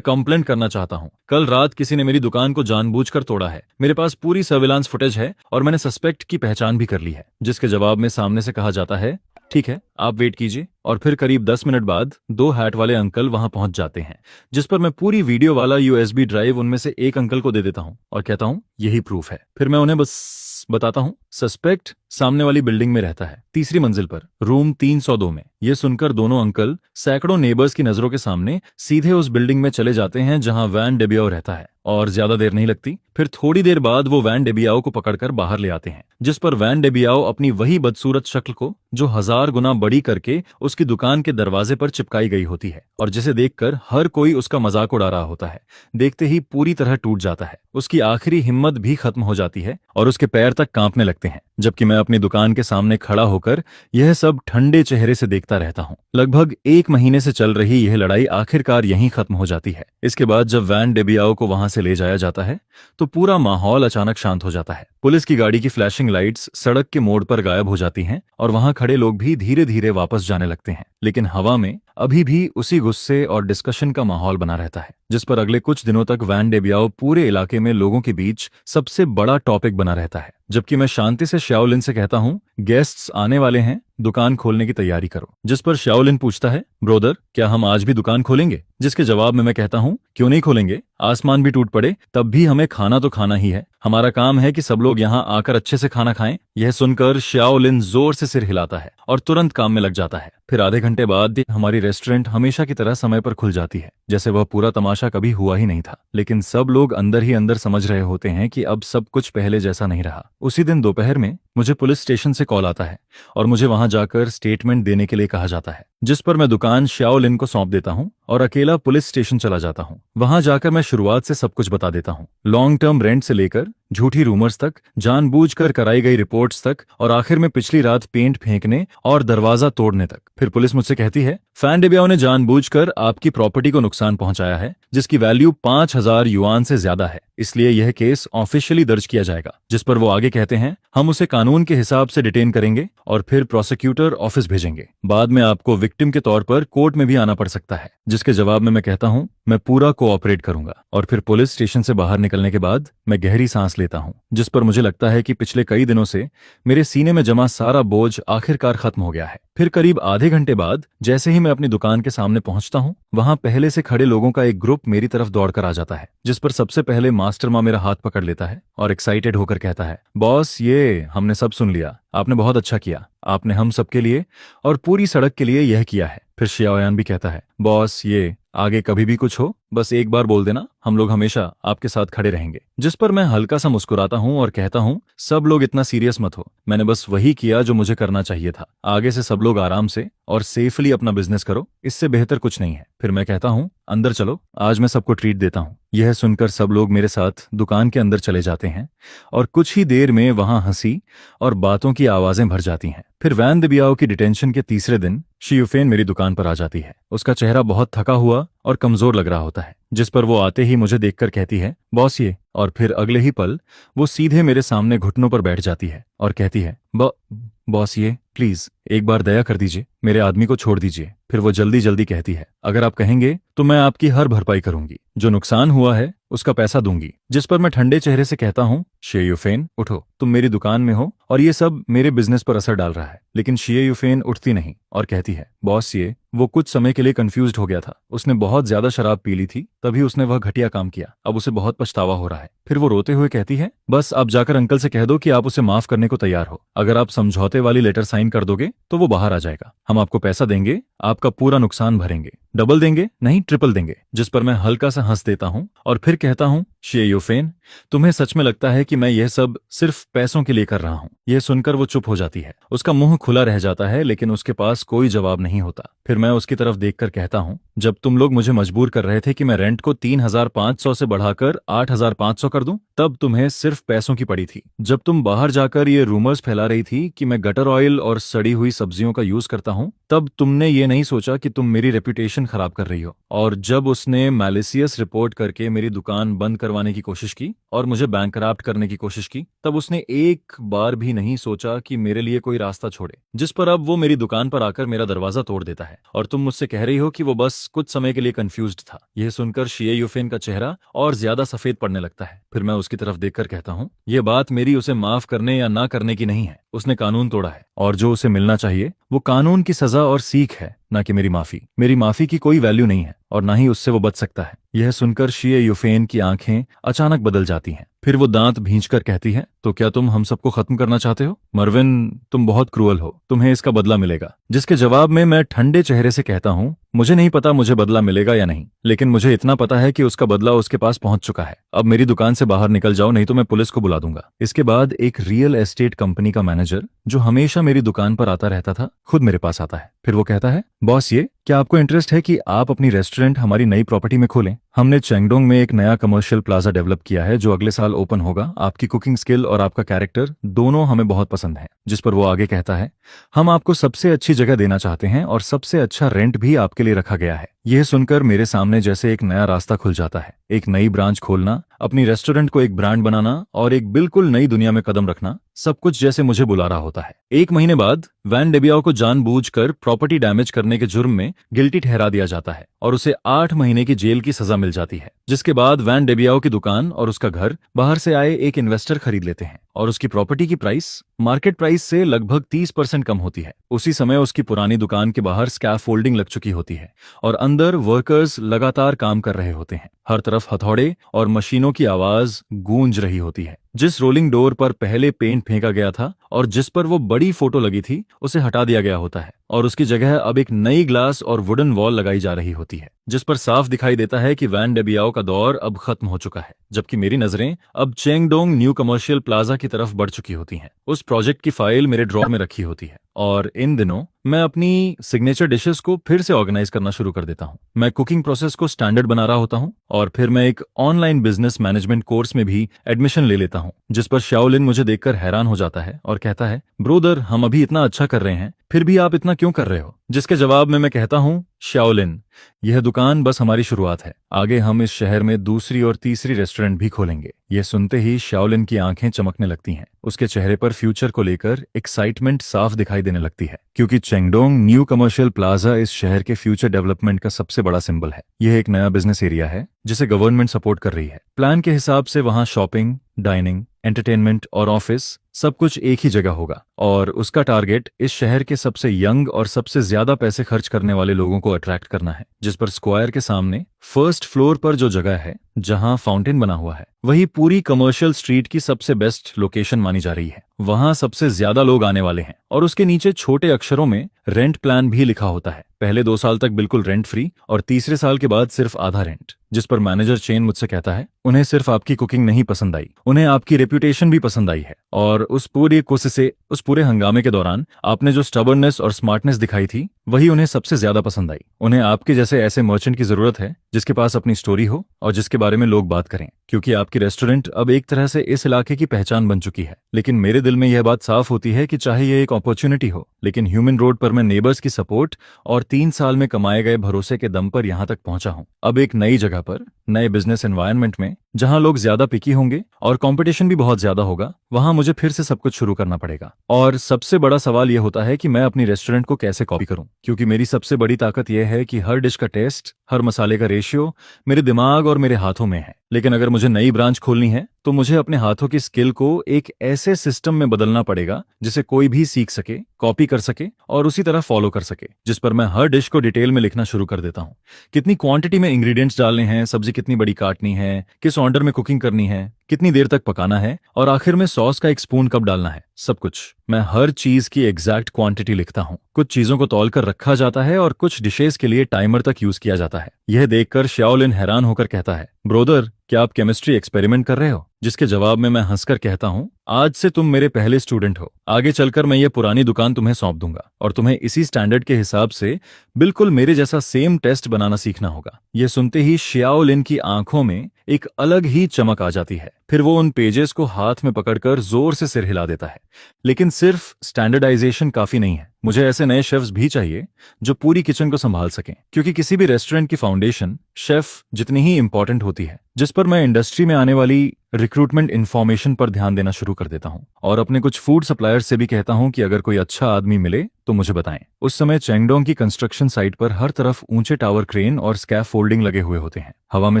S1: कंप्लेंट करना चाहता हूँ। कल रात किसी ने मेरी दुकान को जानबूझकर तोड़ा है। मेरे पास पूरी सर्विलांस फुटेज है और मैंने सस्पेक्ट की पहचान भी कर ली है। जिसके जवाब में सामने से कहा जाता है, ठीक है, आप वेट कीजिए। और फिर करीब 10 मिनट बाद 2 हैट वाले अंकल वहां पहुंच जाते हैं। जिस पर मैं पूरी वीडियो वाला यूएसबी ड्राइव उनमें से एक अंकल को दे देता हूं और कहता हूं, यही प्रूफ है। फिर मैं उन्हें बस बताता हूं, सस्पेक्ट सामने वाली बिल्डिंग में रहता है, तीसरी मंजिल पर, रूम 302 में। ये सुनकर दोनों अंकल सैकड़ों नेबर्स की नजरों के सामने सीधे उस बिल्डिंग में चले जाते हैं जहां वैन डेबियाओ रहता है। और ज्यादा देर नहीं लगती, फिर थोड़ी देर बाद वो वैन डेबियाओ को पकड़कर बाहर ले आते हैं। जिस पर वैन डेबियाओ अपनी वही बदसूरत शक्ल को, जो 1000 गुना बड़ी करके उसकी दुकान के दरवाजे पर चिपकाई गई होती है और जिसे देखकर हर कोई उसका मजाक उड़ा रहा होता है, देखते ही पूरी तरह टूट जाता है। उसकी आखिरी हिम्मत भी खत्म हो जाती है और उसके पैर तक कांपने लगते हैं। जबकि मैं अपनी दुकान के सामने खड़ा होकर यह सब ठंडे चेहरे से देखता रहता हूँ। लगभग 1 महीने से चल रही यह लड़ाई आखिरकार यहीं खत्म हो जाती है। इसके बाद जब वैन डेबियाओ को वहां से ले जाया जाता है तो पूरा माहौल अचानक शांत हो जाता है। पुलिस की गाड़ी की फ्लैशिंग लाइट्स सड़क के मोड़ पर गायब हो जाती हैं और वहां खड़े लोग भी धीरे धीरे वापस जाने लगते हैं। लेकिन हवा में अभी भी उसी गुस्से और डिस्कशन का माहौल बना रहता है, जिस पर अगले कुछ दिनों तक वैन डेबियाओ पूरे इलाके में लोगों के बीच सबसे बड़ा टॉपिक बना रहता है। जबकि मैं शांति से शाओलिन से कहता हूँ, गेस्ट्स आने वाले हैं, दुकान खोलने की तैयारी करो। जिस पर शाओलिन पूछता है, ब्रोदर, क्या हम आज भी दुकान खोलेंगे? जिसके जवाब में मैं कहता हूँ, क्यों नहीं खोलेंगे? आसमान भी टूट पड़े तब भी हमें खाना तो खाना ही है। हमारा काम है कि सब लोग यहाँ आकर अच्छे से खाना खाएं। यह सुनकर शाओलिन जोर से सिर हिलाता है और तुरंत काम में लग जाता है। फिर आधे घंटे बाद हमारी रेस्टोरेंट हमेशा की तरह समय पर खुल जाती है, जैसे वह पूरा तमाशा कभी हुआ ही नहीं था। लेकिन सब लोग अंदर ही अंदर समझ रहे होते हैं कि अब सब कुछ पहले जैसा नहीं रहा। उसी दिन दोपहर में मुझे पुलिस स्टेशन से कॉल आता है और मुझे वहां जाकर स्टेटमेंट देने के लिए कहा जाता है। जिस पर मैं दुकान शाओलिन को सौंप देता हूं और अकेला पुलिस स्टेशन चला जाता हूं। वहां जाकर मैं शुरुआत से सब कुछ बता देता हूं, लॉन्ग टर्म रेंट से लेकर झूठी रूमर्स तक, जानबूझकर कराई गई रिपोर्ट्स तक और आखिर में पिछली रात पेंट फेंकने और दरवाजा तोड़ने तक। फिर पुलिस मुझसे कहती है, वैन डेबियाओ ने जानबूझकर आपकी प्रॉपर्टी को नुकसान पहुंचाया है, जिसकी वैल्यू 5000 युआन से ज्यादा है, इसलिए यह केस ऑफिशियली दर्ज किया जाएगा। जिस पर वो आगे कहते हैं, हम उसे कानून के हिसाब से डिटेन करेंगे और फिर प्रोसिक्यूटर ऑफिस भेजेंगे। बाद में आपको विक्टिम के तौर पर कोर्ट में भी आना पड़ सकता है। जिसके जवाब में मैं कहता हूं, मैं पूरा कोऑपरेट करूंगा। और फिर पुलिस स्टेशन से बाहर निकलने के बाद मैं गहरी सांस लेता हूं, जिस पर मुझे लगता है कि पिछले कई दिनों से मेरे सीने में जमा सारा बोझ आखिरकार खत्म हो गया है। फिर करीब आधे घंटे बाद जैसे ही मैं अपनी दुकान के सामने पहुंचता हूं, वहां पहले से खड़े लोगों का एक ग्रुप मेरी तरफ दौड़कर आ जाता है। जिस पर सबसे पहले मास्टर माँ मेरा हाथ पकड़ लेता है और एक्साइटेड होकर कहता है, बॉस, ये हमने सब सुन लिया, आपने बहुत अच्छा किया। आपने हम सबके लिए और पूरी सड़क के लिए यह किया है। फिर शियाओयान भी कहता है, बॉस, ये आगे कभी भी कुछ हो बस एक बार बोल देना, हम लोग हमेशा आपके साथ खड़े रहेंगे। जिस पर मैं हल्का सा मुस्कुराता हूं और कहता हूं, सब लोग इतना सीरियस मत हो, मैंने बस वही किया जो मुझे करना चाहिए था। आगे से सब लोग आराम से और सेफली अपना बिजनेस करो, इससे बेहतर कुछ नहीं है। फिर मैं कहता हूं, अंदर चलो, आज मैं सबको ट्रीट देता हूं। यह सुनकर सब लोग मेरे साथ दुकान के अंदर चले जाते हैं और कुछ ही देर में वहां हंसी और बातों की आवाजें भर जाती हैं। फिर वैन डेबियाओ की डिटेंशन के तीसरे दिन शियुफेन मेरी दुकान पर आ जाती है। उसका चेहरा बहुत थका हुआ और कमजोर लग रहा होता है। जिस पर वो आते ही मुझे देखकर कहती है, बॉस, ये। और फिर अगले ही पल वो सीधे मेरे सामने घुटनों पर बैठ जाती है और कहती है, बॉस, ये प्लीज एक बार दया कर दीजिए, मेरे आदमी को छोड़ दीजिए। फिर वो जल्दी जल्दी कहती है, अगर आप कहेंगे तो मैं आपकी हर भरपाई करूंगी, जो नुकसान हुआ है उसका पैसा दूंगी। जिस पर मैं ठंडे चेहरे से कहता हूँ, शियुफेन, उठो, तुम मेरी दुकान में हो और ये सब मेरे बिजनेस पर असर डाल रहा है। लेकिन शियुफेन उठती नहीं और कहती है, बॉस, ये। वो कुछ समय के लिए कंफ्यूज्ड हो गया था, उसने बहुत ज्यादा शराब पी ली थी, तभी उसने वह घटिया काम किया। अब उसे बहुत पछतावा हो रहा है। फिर वो रोते हुए कहती है, बस आप जाकर अंकल से कह दो कि आप उसे माफ करने को तैयार हो। अगर आप समझौते वाली लेटर साइन कर दोगे तो वो बाहर आ जाएगा। हम आपको पैसा देंगे, आपका पूरा नुकसान भरेंगे, डबल देंगे, नहीं ट्रिपल देंगे। जिस पर मैं हल्का सा हंस देता हूँ और फिर कहता हूँ, शियुफेन, तुम्हें सच में लगता है कि मैं यह सब सिर्फ पैसों के लिए कर रहा हूँ? यह सुनकर वो चुप हो जाती है। उसका मुंह खुला रह जाता है लेकिन उसके पास कोई जवाब नहीं होता। फिर मैं उसकी तरफ देखकर कहता हूँ, जब तुम लोग मुझे मजबूर कर रहे थे कि मैं रेंट को 3,500 से बढ़ाकर 8,500 कर दूं, तब तुम्हें सिर्फ पैसों की पड़ी थी। जब तुम बाहर जाकर ये रूमर्स फैला रही थी कि मैं गटर ऑयल और सड़ी हुई सब्जियों का यूज करता हूँ, तब तुमने ये नहीं सोचा कि तुम मेरी रेपुटेशन खराब कर रही हो। और जब उसने मैलिसियस रिपोर्ट करके मेरी दुकान बंद करवाने की कोशिश की और मुझे बैंकरप्ट करने की कोशिश की, तब उसने एक बार भी नहीं सोचा कि मेरे लिए कोई रास्ता छोड़े, जिस पर अब वो मेरी दुकान पर आकर मेरा दरवाजा तोड़ देता है। और तुम मुझसे कह रही हो कि वो बस कुछ समय के लिए कंफ्यूज्ड था। यह सुनकर शिए यूफेन का चेहरा और ज्यादा सफेद पड़ने लगता है। फिर मैं उसकी तरफ देखकर कहता हूँ, ये बात मेरी उसे माफ करने या ना करने की नहीं है। उसने कानून तोड़ा है और जो उसे मिलना चाहिए वो कानून की सजा और सीख है, ना कि मेरी माफी। मेरी माफी की कोई वैल्यू नहीं है और ना ही उससे वो बच सकता है। यह सुनकर शिए यूफेन की आंखें अचानक बदल जाती हैं। फिर वो दांत भींचकर कहती है, तो क्या तुम हम सबको खत्म करना चाहते हो? मरविन, तुम बहुत क्रूअल हो, तुम्हें इसका बदला मिलेगा। जिसके जवाब में मैं ठंडे चेहरे से कहता हूँ, मुझे नहीं पता मुझे बदला मिलेगा या नहीं, लेकिन मुझे इतना पता है कि उसका बदला उसके पास पहुंच चुका है। अब मेरी दुकान से बाहर निकल जाओ, नहीं तो मैं पुलिस को बुला दूंगा। इसके बाद एक रियल एस्टेट कंपनी का मैनेजर, जो हमेशा मेरी दुकान पर आता रहता था, खुद मेरे पास आता है। फिर वो कहता है, बॉस, ये क्या आपको इंटरेस्ट है कि आप अपनी रेस्टोरेंट हमारी नई प्रॉपर्टी में खोलें? हमने चेंगडोंग में एक नया कमर्शियल प्लाजा डेवलप किया है जो अगले साल ओपन होगा। आपकी कुकिंग स्किल और आपका कैरेक्टर दोनों हमें बहुत पसंद है। जिस पर वो आगे कहता है, हम आपको सबसे अच्छी जगह देना चाहते हैं और सबसे अच्छा रेंट भी आपके लिए रखा गया है। यह सुनकर मेरे सामने जैसे एक नया रास्ता खुल जाता है। एक नई ब्रांच खोलना, अपनी रेस्टोरेंट को एक ब्रांड बनाना और एक बिल्कुल नई दुनिया में कदम रखना, सब कुछ जैसे मुझे बुला रहा होता है। 1 महीने बाद वैन डेबियाओ को जानबूझकर प्रॉपर्टी डैमेज करने के जुर्म में गिल्टी ठहरा दिया जाता है और उसे 8 महीने की जेल की सजा मिल जाती है। जिसके बाद वैन डेबियाओ की दुकान और उसका घर बाहर से आए एक इन्वेस्टर खरीद लेते हैं और उसकी प्रॉपर्टी की प्राइस मार्केट प्राइस से लगभग 30% कम होती है। उसी समय उसकी पुरानी दुकान के बाहर स्कैफोल्डिंग लग चुकी होती है और अंदर वर्कर्स लगातार काम कर रहे होते हैं। हर तरफ हथौड़े और मशीनों की आवाज गूंज रही होती है। जिस रोलिंग डोर पर पहले पेंट फेंका गया था और जिस पर वो बड़ी फोटो लगी थी, उसे हटा दिया गया होता है और उसकी जगह अब एक नई ग्लास और वुडन वॉल लगाई जा रही होती है, जिस पर साफ दिखाई देता है कि वैन डेबियाओ का दौर अब खत्म हो चुका है। जबकि मेरी नजरें अब चेंगडोंग न्यू कमर्शियल प्लाजा की तरफ बढ़ चुकी होती हैं। उस प्रोजेक्ट की फाइल मेरे ड्रॉर में रखी होती है और इन दिनों मैं अपनी सिग्नेचर डिशेस को फिर से ऑर्गेनाइज करना शुरू कर देता हूँ। मैं कुकिंग प्रोसेस को स्टैंडर्ड बना रहा होता हूँ और फिर मैं एक ऑनलाइन बिजनेस मैनेजमेंट कोर्स में भी एडमिशन ले लेता हूँ, जिस पर शाओलिन मुझे देखकर हैरान हो जाता है और कहता है, ब्रोदर, हम अभी इतना अच्छा कर रहे हैं, फिर भी आप इतना क्यों कर रहे हो? जिसके जवाब में मैं कहता हूँ, शाओलिन, यह दुकान बस हमारी शुरुआत है। आगे हम इस शहर में दूसरी और तीसरी रेस्टोरेंट भी खोलेंगे। यह सुनते ही शाओलिन की आंखें चमकने लगती हैं। उसके चेहरे पर फ्यूचर को लेकर एक्साइटमेंट साफ दिखाई देने लगती है, क्योंकि चेंगडोंग न्यू कमर्शियल प्लाजा इस शहर के फ्यूचर डेवलपमेंट का सबसे बड़ा सिंबल है। यह एक नया बिजनेस एरिया है जिसे गवर्नमेंट सपोर्ट कर रही है। प्लान के हिसाब से वहां शॉपिंग, डाइनिंग, एंटरटेनमेंट और ऑफिस सब कुछ एक ही जगह होगा और उसका टारगेट इस शहर के सबसे यंग और सबसे ज्यादा पैसे खर्च करने वाले लोगों को अट्रैक्ट करना है। जिस पर स्क्वायर के सामने फर्स्ट फ्लोर पर जो जगह है जहां फाउंटेन बना हुआ है, वही पूरी कमर्शियल स्ट्रीट की सबसे बेस्ट लोकेशन मानी जा रही है। वहां सबसे ज्यादा लोग आने वाले हैं और उसके नीचे छोटे अक्षरों में रेंट प्लान भी लिखा होता है। पहले 2 साल तक बिल्कुल रेंट फ्री और तीसरे साल के बाद सिर्फ आधा रेंट। जिस पर मैनेजर चेन मुझसे कहता है, उन्हें सिर्फ आपकी कुकिंग नहीं पसंद आई, उन्हें आपकी रेप्यूटेशन भी पसंद आई है और उस पूरे हंगामे के दौरान आपने जो स्टबर्ननेस और स्मार्टनेस दिखाई थी, वही उन्हें सबसे ज्यादा पसंद आई। उन्हें आपके जैसे ऐसे मर्चेंट की जरूरत है जिसके पास अपनी स्टोरी हो और जिसके बारे में लोग बात करें, क्योंकि आपकी रेस्टोरेंट अब एक तरह से इस इलाके की पहचान बन चुकी है। लेकिन मेरे दिल में यह बात साफ होती है कि चाहे यह एक अपॉर्चुनिटी हो, लेकिन ह्यूमन रोड पर मैं नेबर्स की सपोर्ट और 3 साल में कमाए गए भरोसे के दम पर यहां तक पहुंचा हूं। अब एक नई जगह पर, नए बिजनेस एनवायरनमेंट में, जहां लोग ज्यादा पिकी होंगे और कंपटीशन भी बहुत ज्यादा होगा, वहां मुझे फिर से सब कुछ शुरू करना पड़ेगा। और सबसे बड़ा सवाल यह होता है कि मैं अपनी रेस्टोरेंट को कैसे कॉपी करूं, क्योंकि मेरी सबसे बड़ी ताकत यह है कि हर डिश का टेस्ट, हर मसाले का रेशियो मेरे दिमाग और मेरे हाथों में है। लेकिन अगर मुझे नई ब्रांच खोलनी है तो मुझे अपने हाथों की स्किल को एक ऐसे सिस्टम में बदलना पड़ेगा जिसे कोई भी सीख सके, कॉपी कर सके और उसी तरह फॉलो कर सके, जिस पर मैं हर डिश को डिटेल में लिखना शुरू कर देता हूँ। कितनी क्वांटिटी में इंग्रेडिएंट्स डालने हैं, सब्जी कितनी बड़ी काटनी है, किस ऑर्डर में कुकिंग करनी है, कितनी देर तक पकाना है और आखिर में सॉस का 1 स्पून कब डालना है, सब कुछ। मैं हर चीज की एग्जैक्ट क्वांटिटी लिखता हूँ। कुछ चीजों को तौल कर रखा जाता है और कुछ डिशेस के लिए टाइमर तक यूज किया जाता है। यह देखकर शाओलिन हैरान होकर कहता है, ब्रोदर, क्या आप केमिस्ट्री एक्सपेरिमेंट कर रहे हो? जिसके जवाब में मैं हंसकर कहता हूँ, आज से तुम मेरे पहले स्टूडेंट हो। आगे चलकर मैं ये पुरानी दुकान तुम्हें सौंप दूंगा और तुम्हें इसी स्टैंडर्ड के हिसाब से बिल्कुल मेरे जैसा सेम टेस्ट बनाना सीखना होगा। ये सुनते ही शियाओ लिन की आंखों में एक अलग ही चमक आ जाती है। फिर वो उन पेजेस को हाथ में पकड़कर जोर से सिर हिला देता है। लेकिन सिर्फ स्टैंडर्डाइजेशन काफी नहीं है, मुझे ऐसे नए शेफ्स भी चाहिए जो पूरी किचन को संभाल सकें, क्योंकि किसी भी रेस्टोरेंट की फाउंडेशन शेफ जितनी ही इंपॉर्टेंट होती है। जिस पर मैं इंडस्ट्री में आने वाली रिक्रूटमेंट इन्फॉर्मेशन पर ध्यान देना शुरू कर देता हूं और अपने कुछ फूड सप्लायर से भी कहता हूं कि अगर कोई अच्छा आदमी मिले तो मुझे बताएं। उस समय चेंगडोंग की कंस्ट्रक्शन साइट पर हर तरफ ऊंचे टावर क्रेन और स्कैफोल्डिंग लगे हुए होते हैं। हवा में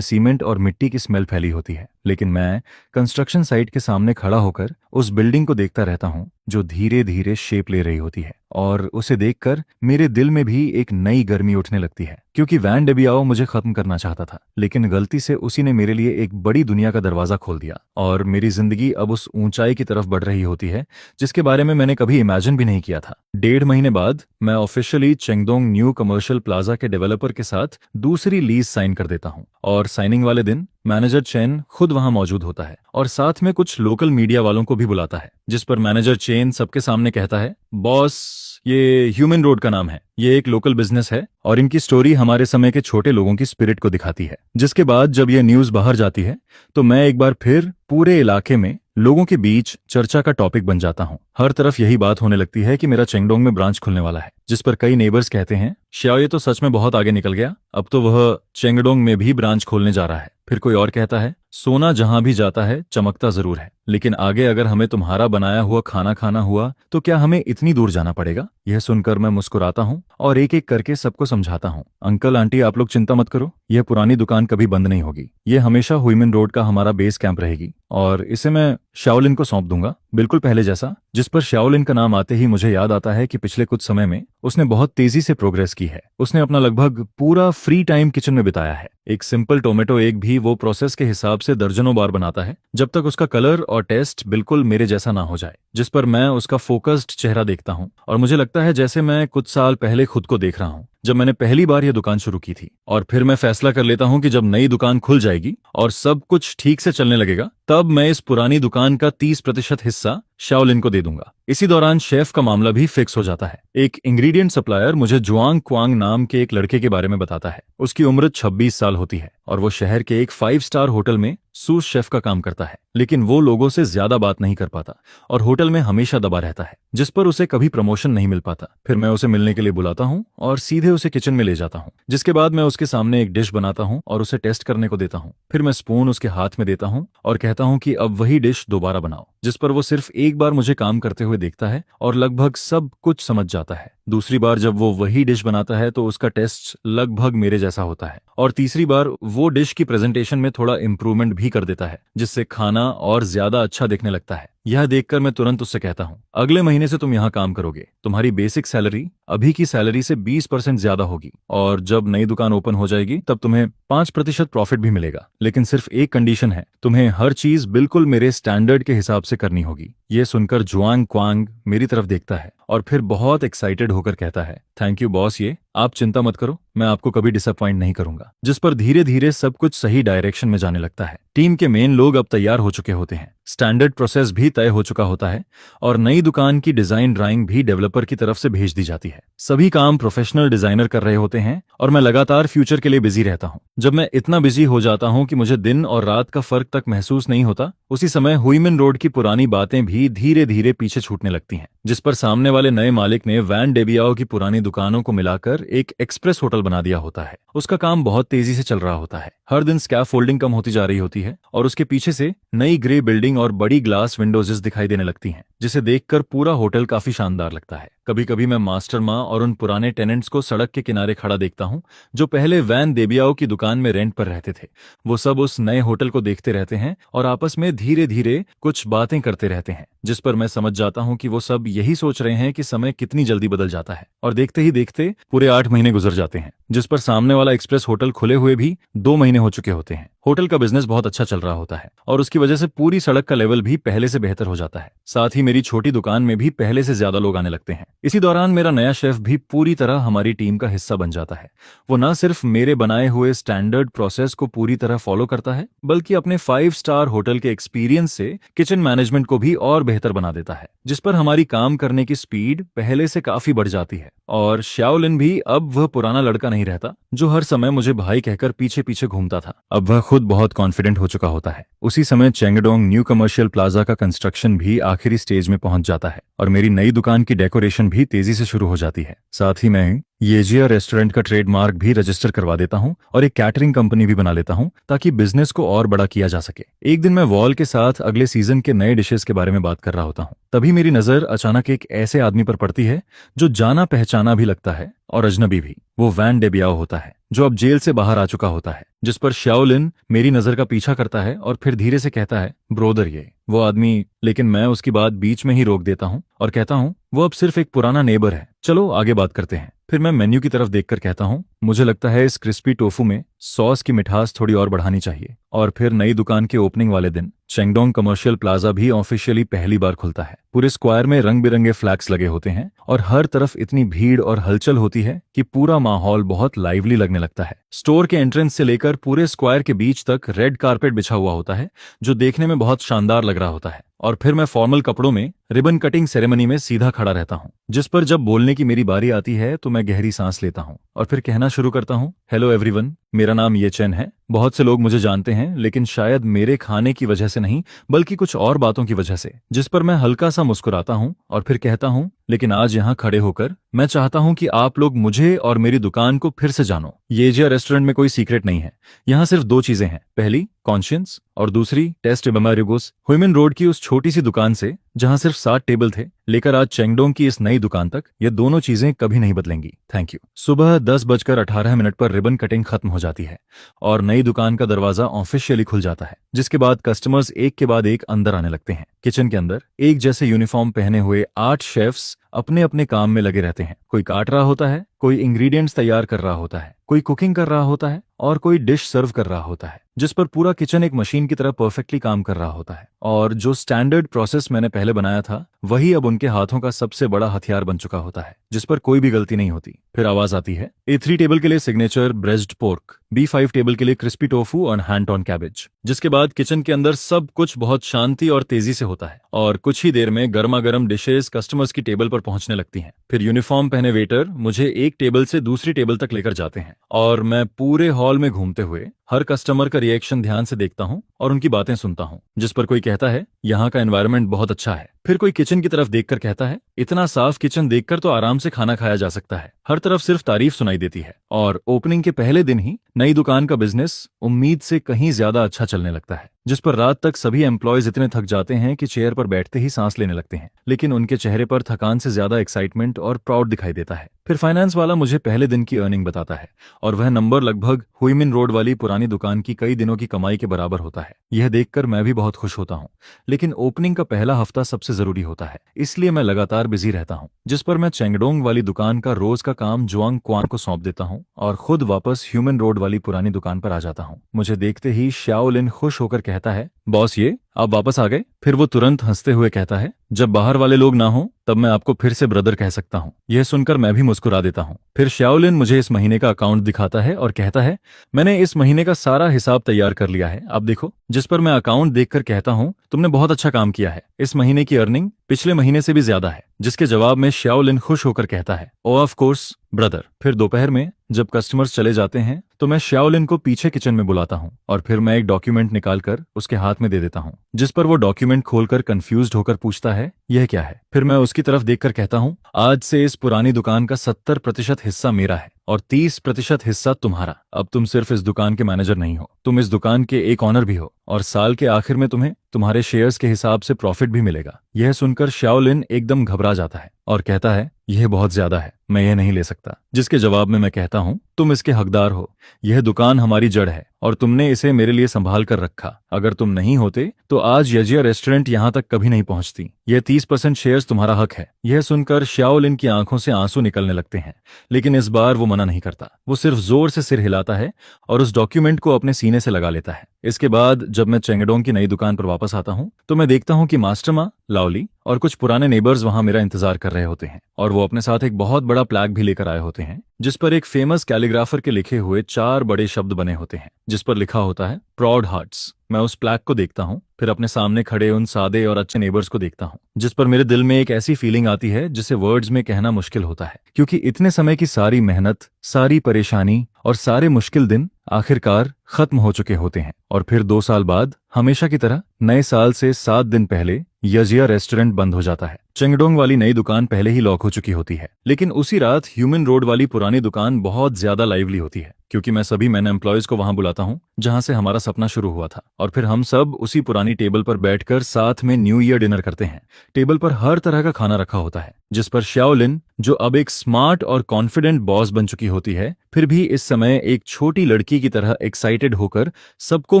S1: सीमेंट और मिट्टी की स्मेल फैली होती है, लेकिन मैं कंस्ट्रक्शन साइट के सामने खड़ा होकर उस बिल्डिंग को देखता रहता हूं जो धीरे धीरे शेप ले रही होती है, और उसे देखकर मेरे दिल में भी एक नई गर्मी उठने लगती है। क्योंकि वैन डेबियाओ मुझे खत्म करना चाहता था, लेकिन गलती से उसी ने मेरे लिए एक बड़ी दुनिया का दरवाजा खोल दिया और मेरी जिंदगी अब उस ऊंचाई की तरफ बढ़ रही होती है जिसके बारे में मैंने कभी इमेजिन भी नहीं किया था। 1.5 महीने बाद मैं ऑफिशियली चेंगडोंग न्यू कमर्शियल प्लाजा के डेवलपर के साथ दूसरी लीज साइन कर देता हूं, और साइनिंग वाले दिन मैनेजर चेन खुद वहां मौजूद होता है और साथ में कुछ लोकल मीडिया वालों को भी बुलाता है। जिस पर मैनेजर चेन सबके सामने कहता है, बॉस, ये ह्यूमन रोड का नाम है, ये एक लोकल बिजनेस है और इनकी स्टोरी हमारे समय के छोटे लोगों की स्पिरिट को दिखाती है। जिसके बाद जब ये न्यूज बाहर जाती है तो मैं एक बार फिर पूरे इलाके में लोगों के बीच चर्चा का टॉपिक बन जाता हूँ। हर तरफ यही बात होने लगती है कि मेरा चेंगडोंग में ब्रांच खुलने वाला है। जिस पर कई नेबर्स कहते हैं, श्याओ ये तो सच में बहुत आगे निकल गया, अब तो वह चेंगडोंग में भी ब्रांच खोलने जा रहा है। फिर कोई और कहता है, सोना जहां भी जाता है चमकता जरूर है, लेकिन आगे अगर हमें तुम्हारा बनाया हुआ खाना खाना हुआ तो क्या हमें इतनी दूर जाना पड़ेगा? यह सुनकर मैं मुस्कुराता हूँ और एक एक करके सबको समझाता हूँ, अंकल आंटी आप लोग चिंता मत करो, यह पुरानी दुकान कभी बंद नहीं होगी, ये हमेशा हुइमिन रोड का हमारा बेस कैंप रहेगी और इसे मैं शाओलिन को सौंप दूंगा, बिल्कुल पहले जैसा। जिस पर शाओलिन का नाम आते ही मुझे याद आता है कि पिछले कुछ समय में उसने बहुत तेजी से प्रोग्रेस की है। उसने अपना लगभग पूरा फ्री टाइम किचन में बिताया है। एक सिंपल टोमेटो एग भी वो प्रोसेस के हिसाब से दर्जनों बार बनाता है जब तक उसका कलर और टेस्ट बिल्कुल मेरे जैसा ना हो जाए। जिस पर मैं उसका फोकस्ड चेहरा देखता हूँ और मुझे लगता है जैसे मैं कुछ साल पहले खुद को देख रहा हूँ जब मैंने पहली बार यह दुकान शुरू की थी। और फिर मैं फैसला कर लेता हूं कि जब नई दुकान खुल जाएगी और सब कुछ ठीक से चलने लगेगा तब मैं इस पुरानी दुकान का 30% हिस्सा शाओलिन को दे दूंगा। इसी दौरान शेफ का मामला भी फिक्स हो जाता है। एक इंग्रेडिएंट सप्लायर मुझे जुआंग क्वांग नाम के एक लड़के के बारे में बताता है। उसकी उम्र 26 साल होती है और वो शहर के एक 5 स्टार होटल में सूस शेफ का काम करता है, लेकिन वो लोगों से ज्यादा बात नहीं कर पाता और होटल में हमेशा दबा रहता है, जिस पर उसे कभी प्रमोशन नहीं मिल पाता। फिर मैं उसे मिलने के लिए बुलाता हूँ और सीधे उसे किचन में ले जाता हूँ, जिसके बाद मैं उसके सामने एक डिश बनाता हूँ और उसे टेस्ट करने को देता हूँ। फिर मैं स्पून उसके हाथ में देता हूँ और कहता हूँ कि अब वही डिश दोबारा बनाओ, जिस पर वो सिर्फ एक बार मुझे काम करते हुए देखता है और लगभग सब कुछ समझ जाता है। दूसरी बार जब वो वही डिश बनाता है तो उसका टेस्ट लगभग मेरे जैसा होता है और तीसरी बार वो डिश की प्रेजेंटेशन में थोड़ा इंप्रूवमेंट भी कर देता है, जिससे खाना और ज्यादा अच्छा दिखने लगता है। यह देखकर मैं तुरंत उससे कहता हूँ, अगले महीने से तुम यहाँ काम करोगे, तुम्हारी बेसिक सैलरी अभी की सैलरी से 20% ज्यादा होगी और जब नई दुकान ओपन हो जाएगी तब तुम्हें 5% प्रॉफिट भी मिलेगा। लेकिन सिर्फ एक कंडीशन है, तुम्हें हर चीज बिल्कुल मेरे स्टैंडर्ड के हिसाब से करनी होगी। ये सुनकर जुआंग क्वांग मेरी तरफ देखता है और फिर बहुत एक्साइटेड होकर कहता है, थैंक यू बॉस, ये आप चिंता मत करो, मैं आपको कभी डिसअपॉइंट नहीं करूंगा। जिस पर धीरे धीरे सब कुछ सही डायरेक्शन में जाने लगता है। टीम के मेन लोग अब तैयार हो चुके होते हैं, स्टैंडर्ड प्रोसेस भी तय हो चुका होता है और नई दुकान की डिजाइन ड्राइंग भी डेवलपर की तरफ से भेज दी जाती है। सभी काम प्रोफेशनल डिजाइनर कर रहे होते हैं और मैं लगातार फ्यूचर के लिए बिजी रहता हूँ। जब मैं इतना बिजी हो जाता हूँ कि मुझे दिन और रात का फर्क तक महसूस नहीं होता, उसी समय हुइमिन रोड की पुरानी बातें भी धीरे धीरे पीछे छूटने लगती हैं। जिस पर सामने वाले नए मालिक ने वैन डेबियाओ की पुरानी दुकानों को मिलाकर एक एक्सप्रेस होटल बना दिया होता है। उसका काम बहुत तेजी से चल रहा होता है। हर दिन स्कैफोल्डिंग कम होती जा रही होती है और उसके पीछे से नई ग्रे बिल्डिंग और बड़ी ग्लास विंडोजेस दिखाई देने लगती हैं, जिसे देखकर पूरा होटल काफी शानदार लगता है। कभी कभी मैं मास्टर माँ और उन पुराने टेनेंट्स को सड़क के किनारे खड़ा देखता हूँ जो पहले वैन डेबियाओ की दुकान में रेंट पर रहते थे। वो सब उस नए होटल को देखते रहते हैं और आपस में धीरे धीरे कुछ बातें करते रहते हैं, जिस पर मैं समझ जाता हूँ कि वो सब यही सोच रहे हैं कि समय कितनी जल्दी बदल जाता है। और देखते ही देखते पूरे 8 महीने गुजर जाते हैं, जिस पर सामने वाला एक्सप्रेस होटल खुले हुए भी 2 महीने हो चुके होते हैं होटल का बिजनेस बहुत अच्छा चल रहा होता है और उसकी वजह से पूरी सड़क का लेवल भी पहले से बेहतर हो जाता है। साथ ही मेरी छोटी दुकान में भी पहले से ज्यादा लोग आने लगते हैं। इसी दौरान मेरा नया शेफ भी पूरी तरह हमारी टीम का हिस्सा बन जाता है। वो न सिर्फ मेरे बनाए हुए स्टैंडर्ड प्रोसेस को पूरी तरह फॉलो करता है, बल्कि अपने 5 स्टार होटल के एक्सपीरियंस से किचन मैनेजमेंट को भी और बेहतर बना देता है, जिस पर हमारी काम करने की स्पीड पहले से काफी बढ़ जाती है। और श्याओलिन भी अब वह पुराना लड़का नहीं रहता जो हर समय मुझे भाई कहकर पीछे पीछे घूमता था। अब वह खुद बहुत कॉन्फिडेंट हो चुका होता है। उसी समय चेंगडोंग न्यू कमर्शियल प्लाजा का कंस्ट्रक्शन भी आखिरी स्टेज में पहुंच जाता है और मेरी नई दुकान की डेकोरेशन भी तेजी से शुरू हो जाती है। साथ ही मैं येजिया रेस्टोरेंट का ट्रेडमार्क भी रजिस्टर करवा देता हूं और एक कैटरिंग कंपनी भी बना लेता हूं ताकि बिजनेस को और बड़ा किया जा सके। एक दिन मैं वॉल के साथ अगले सीजन के नए डिशेस के बारे में बात कर रहा होता हूं, तभी मेरी नजर अचानक एक ऐसे आदमी पर पड़ती है जो जाना पहचाना भी लगता है और अजनबी भी। वो वैन डेबियाओ होता है जो अब जेल से बाहर आ चुका होता है, जिस पर श्याओलिन मेरी नजर का पीछा करता है और फिर धीरे से कहता है, ब्रोदर ये वो आदमी। लेकिन मैं उसकी बात बीच में ही रोक देता हूं और कहता हूं, वो अब सिर्फ एक पुराना नेबर है, चलो आगे बात करते हैं। फिर मैं मेन्यू की तरफ देखकर कहता हूं, मुझे लगता है इस क्रिस्पी टोफू में सॉस की मिठास थोड़ी और बढ़ानी चाहिए। और फिर नई दुकान के ओपनिंग वाले दिन चेंगडोंग कमर्शियल प्लाजा भी ऑफिशियली पहली बार खुलता है। पूरे स्क्वायर में रंग बिरंगे फ्लैग्स लगे होते हैं और हर तरफ इतनी भीड़ और हलचल होती है कि पूरा माहौल बहुत लाइवली लगने लगता है। स्टोर के एंट्रेंस से लेकर पूरे स्क्वायर के बीच तक रेड कारपेट बिछा हुआ होता है जो देखने में बहुत शानदार लग रहा होता है। और फिर मैं फॉर्मल कपड़ों में रिबन कटिंग सेरेमनी में सीधा खड़ा रहता हूं, जिस पर जब बोलने की मेरी बारी आती है तो मैं गहरी सांस लेता हूं और फिर कहना शुरू करता हूं, हेलो एवरीवन, मेरा नाम ये चेन है। बहुत से लोग मुझे जानते हैं, लेकिन शायद मेरे खाने की वजह से नहीं बल्कि कुछ और बातों की वजह से। जिस पर मैं हल्का सा मुस्कुराता हूं और फिर कहता हूं, लेकिन आज यहाँ खड़े होकर मैं चाहता हूं कि आप लोग मुझे और मेरी दुकान को फिर से जानो। येजिया रेस्टोरेंट में कोई सीक्रेट नहीं है। यहाँ सिर्फ 2 चीजें हैं, पहली कॉन्शियंस और दूसरी टेस्ट बमारिगोस। हुइमिन रोड की उस छोटी सी दुकान से जहां सिर्फ 7 टेबल थे लेकर आज चेंगडोंग की इस नई दुकान तक, ये दोनों चीजें कभी नहीं बदलेंगी। Thank you. सुबह 10:18 पर रिबन कटिंग खत्म हो जाती है और नई दुकान का दरवाजा ऑफिशियली खुल जाता है, जिसके बाद कस्टमर्स एक के बाद एक अंदर आने लगते हैं। किचन के अंदर एक जैसे यूनिफॉर्म पहने हुए 8 शेफ्स अपने अपने काम में लगे रहते हैं। कोई काट रहा होता है, कोई इंग्रेडिएंट्स तैयार कर रहा होता है, कोई कुकिंग कर रहा होता है और कोई डिश सर्व कर रहा होता है, जिस पर पूरा किचन एक मशीन की तरह परफेक्टली काम कर रहा होता है। और जो स्टैंडर्ड प्रोसेस मैंने पहले बनाया था वही अब उनके हाथों का सबसे बड़ा हथियार बन चुका होता है, जिस पर कोई भी गलती नहीं होती। फिर आवाज आती है, A3 टेबल के लिए signature braced pork, B5 table के लिए क्रिस्पी टोफू और हैंड ऑन कैबेज। जिसके बाद किचन के अंदर सब कुछ बहुत शांति और तेजी से होता है और कुछ ही देर में गर्मा गर्म डिशेस कस्टमर्स की टेबल पर पहुंचने लगती हैं। फिर यूनिफॉर्म पहने वेटर मुझे एक टेबल से दूसरी टेबल तक लेकर जाते हैं और मैं पूरे हॉल में घूमते हुए हर कस्टमर का रिएक्शन ध्यान से देखता हूं और उनकी बातें सुनता हूं। जिस पर कोई कहता है, यहाँ का एनवायरनमेंट बहुत अच्छा है। फिर कोई किचन की तरफ देखकर कहता है, इतना साफ किचन देखकर तो आराम से खाना खाया जा सकता है। हर तरफ सिर्फ तारीफ सुनाई देती है और ओपनिंग के पहले दिन ही नई दुकान का बिजनेस उम्मीद से कहीं ज्यादा अच्छा चलने लगता है, जिस पर रात तक सभी एम्प्लॉयज इतने थक जाते हैं कि चेयर पर बैठते ही सांस लेने लगते हैं, लेकिन उनके चेहरे पर थकान से ज्यादा एक्साइटमेंट और प्राउड दिखाई देता है। फिर फाइनेंस वाला मुझे पहले दिन की अर्निंग बताता है और वह नंबर लगभग हुइमिन रोड वाली पुरानी दुकान की कई दिनों की कमाई के बराबर होता है। यह देखकर मैं भी बहुत खुश होता हूँ, लेकिन ओपनिंग का पहला हफ्ता सबसे जरूरी होता है, इसलिए मैं लगातार बिजी रहता हूँ। जिस पर मैं चेंगडोंग वाली दुकान का रोज का काम जुआंग क्वान को सौंप देता हूँ और खुद वापस ह्यूमन रोड वाली पुरानी दुकान पर आ जाता हूँ। मुझे देखते ही श्याओलिन खुश होकर कहता है, बॉस ये आप वापस आ गए। फिर वो तुरंत हंसते हुए कहता है, जब बाहर वाले लोग ना हो तब मैं आपको फिर से ब्रदर कह सकता हूँ। यह सुनकर मैं भी मुस्कुरा देता हूँ। फिर श्याओलिन मुझे इस महीने का अकाउंट दिखाता है और कहता है, मैंने इस महीने का सारा हिसाब तैयार कर लिया है, आप देखो। जिस पर मैं अकाउंट देखकर कहता हूँ, तुमने बहुत अच्छा काम किया है, इस महीने की अर्निंग पिछले महीने से भी ज्यादा है। जिसके जवाब में श्याओलिन खुश होकर कहता है, ओ ऑफ कोर्स ब्रदर। फिर दोपहर में जब कस्टमर्स चले जाते हैं तो मैं श्याओलिन को पीछे किचन में बुलाता हूँ और फिर मैं एक डॉक्यूमेंट निकालकर उसके हाथ में दे देता हूँ, जिस पर वो डॉक्यूमेंट खोलकर कंफ्यूज्ड होकर पूछता है, यह क्या है। फिर मैं उसकी तरफ देखकर कहता हूँ, आज से इस पुरानी दुकान का 70% हिस्सा मेरा है और 30% हिस्सा तुम्हारा। अब तुम सिर्फ इस दुकान के मैनेजर नहीं हो, तुम इस दुकान के एक ऑनर भी हो और साल के आखिर में तुम्हें तुम्हारे शेयर्स के हिसाब से प्रॉफिट भी मिलेगा। यह सुनकर श्याओलिन एकदम घबरा जाता है और कहता है, यह बहुत ज्यादा है, मैं यह नहीं ले सकता। जिसके जवाब में मैं कहता हूँ, तुम इसके हकदार हो। यह दुकान हमारी जड़ है और तुमने इसे मेरे लिए संभाल कर रखा। अगर तुम नहीं होते तो आज यजिया रेस्टोरेंट यहाँ तक कभी नहीं पहुंचती। यह 30% शेयर्स तुम्हारा हक है। यह सुनकर श्याओलिन की आंखों से आंसू निकलने लगते हैं, लेकिन इस बार वो मना नहीं करता। वो सिर्फ जोर से सिर हिलाता है और उस डॉक्यूमेंट को अपने सीने से लगा लेता है। इसके बाद जब मैं चेंगडोंग की नई दुकान पर वापस आता हूँ तो मैं देखता हूँ कि मास्टर माँ, लाओली और कुछ पुराने नेबर्स वहां मेरा इंतजार कर रहे होते हैं, और वो अपने साथ एक बहुत बड़ा प्लैक भी लेकर आए होते हैं जिस पर एक फेमस कैलीग्राफर के लिखे हुए 4 बड़े शब्द बने होते हैं, जिस पर लिखा होता है प्राउड हार्ट्स। मैं उस प्लैक को देखता हूँ, फिर अपने सामने खड़े उन सादे और अच्छे नेबर्स को देखता हूँ, जिस पर मेरे दिल में एक ऐसी फीलिंग आती है जिसे वर्ड्स में कहना मुश्किल होता है, क्योंकि इतने समय की सारी मेहनत, सारी परेशानी और सारे मुश्किल दिन आखिरकार खत्म हो चुके होते हैं। और फिर 2 साल बाद हमेशा की तरह नए साल से 7 दिन पहले यजिया रेस्टोरेंट बंद हो जाता है। चेंगडोंग वाली नई दुकान पहले ही लॉक हो चुकी होती है, लेकिन उसी रात ह्यूमन रोड वाली पुरानी दुकान बहुत ज्यादा लाइवली होती है, क्योंकि मैं सभी मैन एम्प्लॉयज को वहां बुलाता हूं जहां से हमारा सपना शुरू हुआ था, और फिर हम सब उसी पुरानी टेबल पर बैठकर साथ में न्यू ईयर डिनर करते हैं। टेबल पर हर तरह का खाना रखा होता है, जिस पर श्याओलिन, जो अब एक स्मार्ट और कॉन्फिडेंट बॉस बन चुकी होती है, फिर भी इस समय एक छोटी लड़की की तरह एक्साइटेड होकर सबको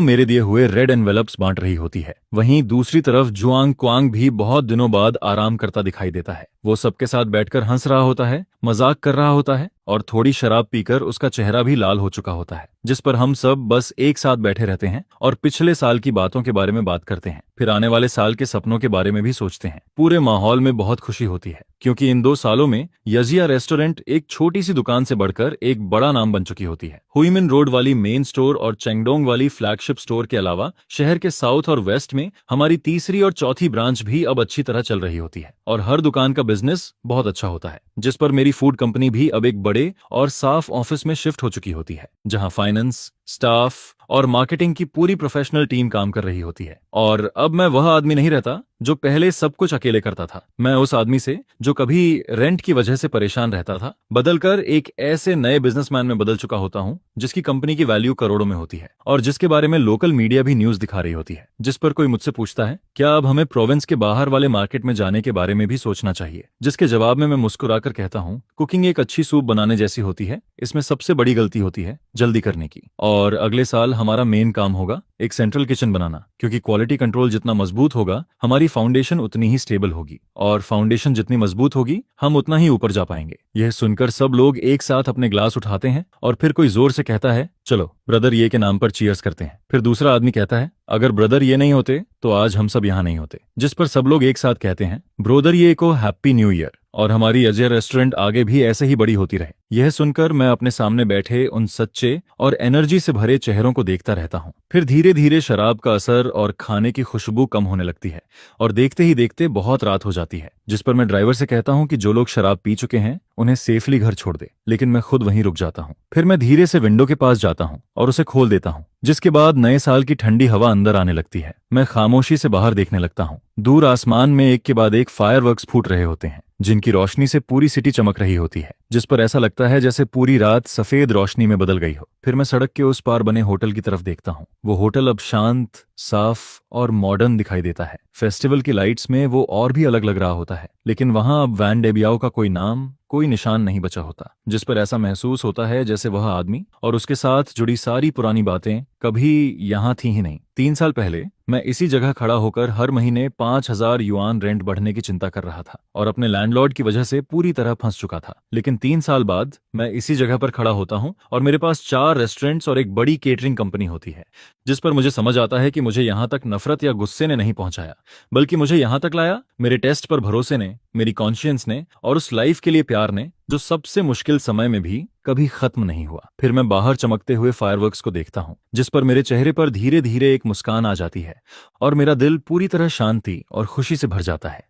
S1: मेरे दिए हुए रेड एनवेलप्स बांट रही होती है। वहीं दूसरी तरफ जुआंग क्वांग भी बहुत दिनों बाद आराम करता दिखाई देता है। वो सबके साथ बैठकर हंस रहा होता है, मजाक कर रहा होता है, और थोड़ी शराब पीकर उसका चेहरा भी लाल हो चुका होता है, जिस पर हम सब बस एक साथ बैठे रहते हैं और पिछले साल की बातों के बारे में बात करते हैं, फिर आने वाले साल के सपनों के बारे में भी सोचते हैं। पूरे माहौल में बहुत खुशी होती है, क्योंकि इन 2 सालों में यजिया रेस्टोरेंट एक छोटी सी दुकान से बढ़कर एक बड़ा नाम बन चुकी होती है। हुईमिन रोड वाली मेन स्टोर और चेंगडोंग वाली फ्लैगशिप स्टोर के अलावा शहर के साउथ और वेस्ट में हमारी तीसरी और चौथी ब्रांच भी अब अच्छी तरह चल रही होती है, और हर दुकान का बिजनेस बहुत अच्छा होता है, जिस पर मेरी फूड कंपनी भी अब एक बड़े और साफ ऑफिस में शिफ्ट हो चुकी होती है, जहां फाइनेंस, स्टाफ और मार्केटिंग की पूरी प्रोफेशनल टीम काम कर रही होती है। और अब मैं वह आदमी नहीं रहता जो पहले सब कुछ अकेले करता था। मैं उस आदमी से, जो कभी रेंट की वजह से परेशान रहता था, बदलकर एक ऐसे नए बिजनेसमैन में बदल चुका होता हूं जिसकी कंपनी की वैल्यू करोड़ों में होती है, और जिसके बारे में लोकल मीडिया भी न्यूज दिखा रही होती है। जिस पर कोई मुझसे पूछता है क्या अब हमें प्रोविंस के बाहर वाले मार्केट में जाने के बारे में भी सोचना चाहिए, जिसके जवाब में मैं मुस्कुराकर कहता हूँ, कुकिंग एक अच्छी सूप बनाने जैसी होती है, इसमें सबसे बड़ी गलती होती है जल्दी करने की। और अगले साल हमारा मेन काम होगा एक सेंट्रल किचन बनाना, क्योंकि क्वालिटी कंट्रोल जितना मजबूत होगा हमारी फाउंडेशन उतनी ही स्टेबल होगी, और फाउंडेशन जितनी मजबूत होगी हम उतना ही ऊपर जा पाएंगे। यह सुनकर सब लोग एक साथ अपने ग्लास उठाते हैं, और फिर कोई जोर से कहता है, चलो ब्रदर ये के नाम पर चीयर्स करते हैं। फिर दूसरा आदमी कहता है, अगर ब्रदर ये नहीं होते तो आज हम सब यहाँ नहीं होते। जिस पर सब लोग एक साथ कहते हैं, ब्रोदर ये को हैप्पी न्यू ईयर, और हमारी अजय रेस्टोरेंट आगे भी ऐसे ही बड़ी होती रहे। यह सुनकर मैं अपने सामने बैठे उन सच्चे और एनर्जी से भरे चेहरों को देखता रहता हूँ। फिर धीरे धीरे शराब का असर और खाने की खुशबू कम होने लगती है, और देखते ही देखते बहुत रात हो जाती है, जिस पर मैं ड्राइवर से कहता हूँ कि जो लोग शराब पी चुके हैं उन्हें सेफली घर छोड़ दे, लेकिन मैं खुद वहीं रुक जाता हूँ। फिर मैं धीरे से विंडो के पास जाता हूँ और उसे खोल देता हूँ, जिसके बाद नए साल की ठंडी हवा अंदर आने लगती है। मैं खामोशी से बाहर देखने लगता हूँ। दूर आसमान में एक के बाद एक फायरवर्क्स फूट रहे होते हैं, जिनकी रोशनी से पूरी सिटी चमक रही होती है, जिस पर ऐसा लगता है जैसे पूरी रात सफेद रोशनी में बदल गई हो। फिर मैं सड़क के उस पार बने होटल की तरफ देखता हूँ। वो होटल अब शांत, साफ और मॉडर्न दिखाई देता है। फेस्टिवल की लाइट्स में वो और भी अलग लग रहा होता है, लेकिन वहां अब वैन डेबियाओ का कोई नाम, कोई निशान नहीं बचा होता, जिस पर ऐसा महसूस होता है जैसे वह आदमी और उसके साथ जुड़ी सारी पुरानी बातें कभी यहाँ थी ही नहीं। 3 साल पहले मैं इसी जगह खड़ा होकर हर महीने 5,000 युआन रेंट बढ़ने की चिंता कर रहा था, और अपने लैंडलॉर्ड की वजह से पूरी तरह फंस चुका था। लेकिन 3 साल बाद मैं इसी जगह पर खड़ा होता हूँ और मेरे पास 4 रेस्टोरेंट्स और एक बड़ी केटरिंग कंपनी होती है, जिस पर मुझे समझ आता है कि मुझे यहाँ तक नफरत या गुस्से ने नहीं पहुंचाया, बल्कि मुझे यहाँ तक लाया मेरे टेस्ट पर भरोसे ने, मेरी कॉन्शियंस ने, और उस लाइफ के लिए प्यार ने, जो सबसे मुश्किल समय में भी कभी खत्म नहीं हुआ। फिर मैं बाहर चमकते हुए फायरवर्क्स को देखता हूँ, जिस पर मेरे चेहरे पर धीरे धीरे एक मुस्कान आ जाती है, और मेरा दिल पूरी तरह शांति और खुशी से भर जाता है।